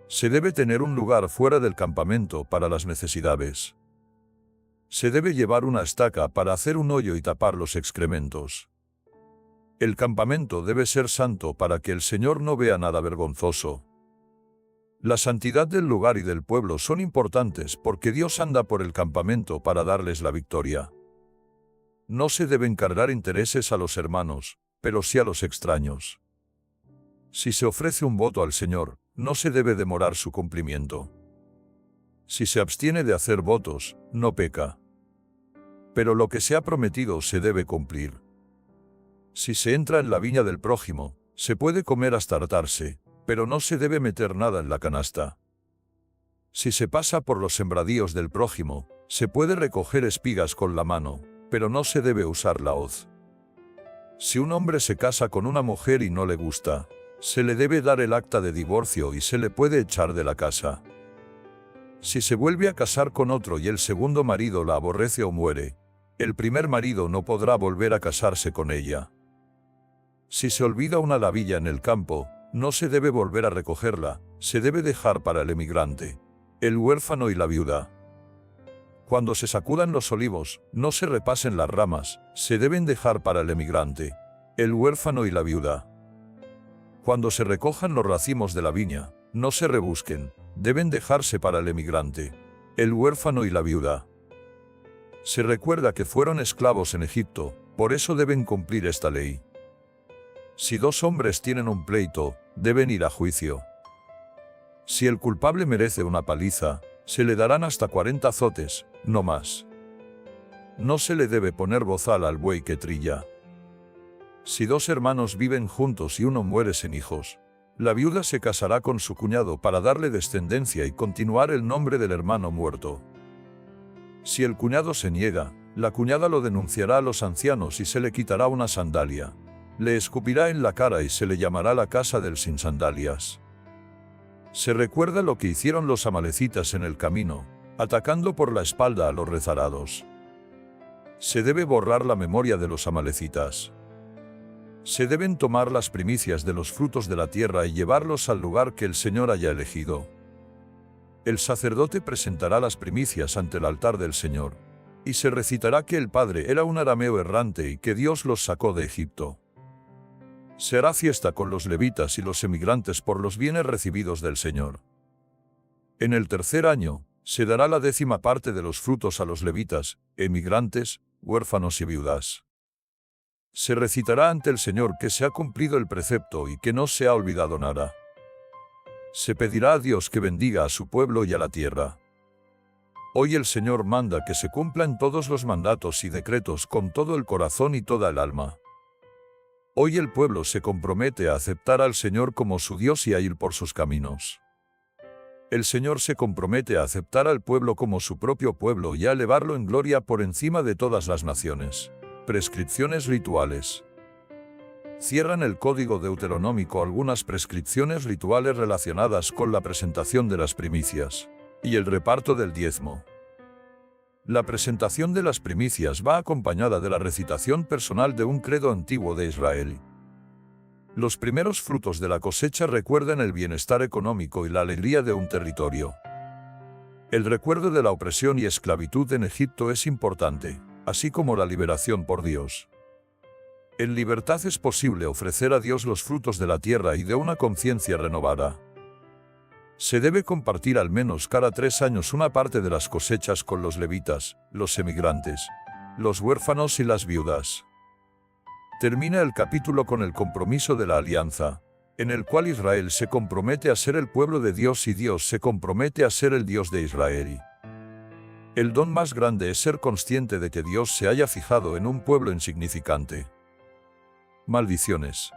Se debe tener un lugar fuera del campamento para las necesidades. Se debe llevar una estaca para hacer un hoyo y tapar los excrementos. El campamento debe ser santo para que el Señor no vea nada vergonzoso. La santidad del lugar y del pueblo son importantes porque Dios anda por el campamento para darles la victoria. No se deben cargar intereses a los hermanos, pero sí a los extraños. Si se ofrece un voto al Señor, no se debe demorar su cumplimiento. Si se abstiene de hacer votos, no peca. Pero lo que se ha prometido se debe cumplir. Si se entra en la viña del prójimo, se puede comer hasta hartarse, pero no se debe meter nada en la canasta. Si se pasa por los sembradíos del prójimo, se puede recoger espigas con la mano, pero no se debe usar la hoz. Si un hombre se casa con una mujer y no le gusta, se le debe dar el acta de divorcio y se le puede echar de la casa. Si se vuelve a casar con otro y el segundo marido la aborrece o muere, el primer marido no podrá volver a casarse con ella. Si se olvida una lavilla en el campo, no se debe volver a recogerla, se debe dejar para el emigrante, el huérfano y la viuda. Cuando se sacudan los olivos, no se repasen las ramas, se deben dejar para el emigrante, el huérfano y la viuda. Cuando se recojan los racimos de la viña, no se rebusquen, deben dejarse para el emigrante, el huérfano y la viuda. Se recuerda que fueron esclavos en Egipto, por eso deben cumplir esta ley. Si dos hombres tienen un pleito, deben ir a juicio. Si el culpable merece una paliza, se le darán hasta 40 azotes, no más. No se le debe poner bozal al buey que trilla. Si dos hermanos viven juntos y uno muere sin hijos, la viuda se casará con su cuñado para darle descendencia y continuar el nombre del hermano muerto. Si el cuñado se niega, la cuñada lo denunciará a los ancianos y se le quitará una sandalia. Le escupirá en la cara y se le llamará la casa del sin sandalias. Se recuerda lo que hicieron los amalecitas en el camino, atacando por la espalda a los rezarados. Se debe borrar la memoria de los amalecitas. Se deben tomar las primicias de los frutos de la tierra y llevarlos al lugar que el Señor haya elegido. El sacerdote presentará las primicias ante el altar del Señor, y se recitará que el padre era un arameo errante y que Dios los sacó de Egipto. Se hará fiesta con los levitas y los emigrantes por los bienes recibidos del Señor. En el tercer año, se dará la 10ª parte de los frutos a los levitas, emigrantes, huérfanos y viudas. Se recitará ante el Señor que se ha cumplido el precepto y que no se ha olvidado nada. Se pedirá a Dios que bendiga a su pueblo y a la tierra. Hoy el Señor manda que se cumplan todos los mandatos y decretos con todo el corazón y toda el alma. Hoy el pueblo se compromete a aceptar al Señor como su Dios y a ir por sus caminos. El Señor se compromete a aceptar al pueblo como su propio pueblo y a elevarlo en gloria por encima de todas las naciones. Prescripciones rituales. Cierran el Código Deuteronómico algunas prescripciones rituales relacionadas con la presentación de las primicias y el reparto del diezmo. La presentación de las primicias va acompañada de la recitación personal de un credo antiguo de Israel. Los primeros frutos de la cosecha recuerdan el bienestar económico y la alegría de un territorio. El recuerdo de la opresión y esclavitud en Egipto es importante, así como la liberación por Dios. En libertad es posible ofrecer a Dios los frutos de la tierra y de una conciencia renovada. Se debe compartir al menos cada 3 años una parte de las cosechas con los levitas, los emigrantes, los huérfanos y las viudas. Termina el capítulo con el compromiso de la alianza, en el cual Israel se compromete a ser el pueblo de Dios y Dios se compromete a ser el Dios de Israel. El don más grande es ser consciente de que Dios se haya fijado en un pueblo insignificante. Maldiciones.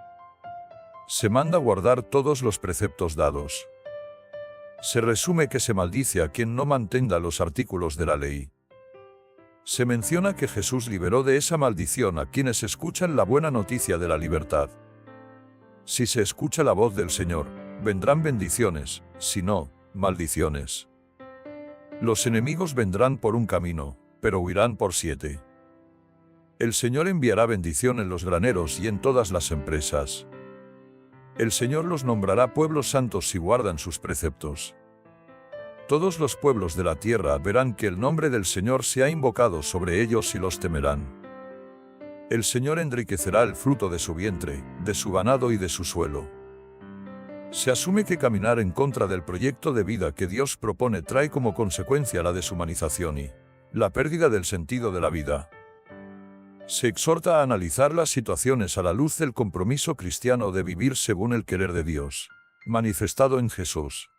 Se manda guardar todos los preceptos dados. Se resume que se maldice a quien no mantenga los artículos de la ley. Se menciona que Jesús liberó de esa maldición a quienes escuchan la buena noticia de la libertad. Si se escucha la voz del Señor, vendrán bendiciones, si no, maldiciones. Los enemigos vendrán por un camino, pero huirán por 7. El Señor enviará bendición en los graneros y en todas las empresas. El Señor los nombrará pueblos santos si guardan sus preceptos. Todos los pueblos de la tierra verán que el nombre del Señor se ha invocado sobre ellos y los temerán. El Señor enriquecerá el fruto de su vientre, de su ganado y de su suelo. Se asume que caminar en contra del proyecto de vida que Dios propone trae como consecuencia la deshumanización y la pérdida del sentido de la vida. Se exhorta a analizar las situaciones a la luz del compromiso cristiano de vivir según el querer de Dios, manifestado en Jesús.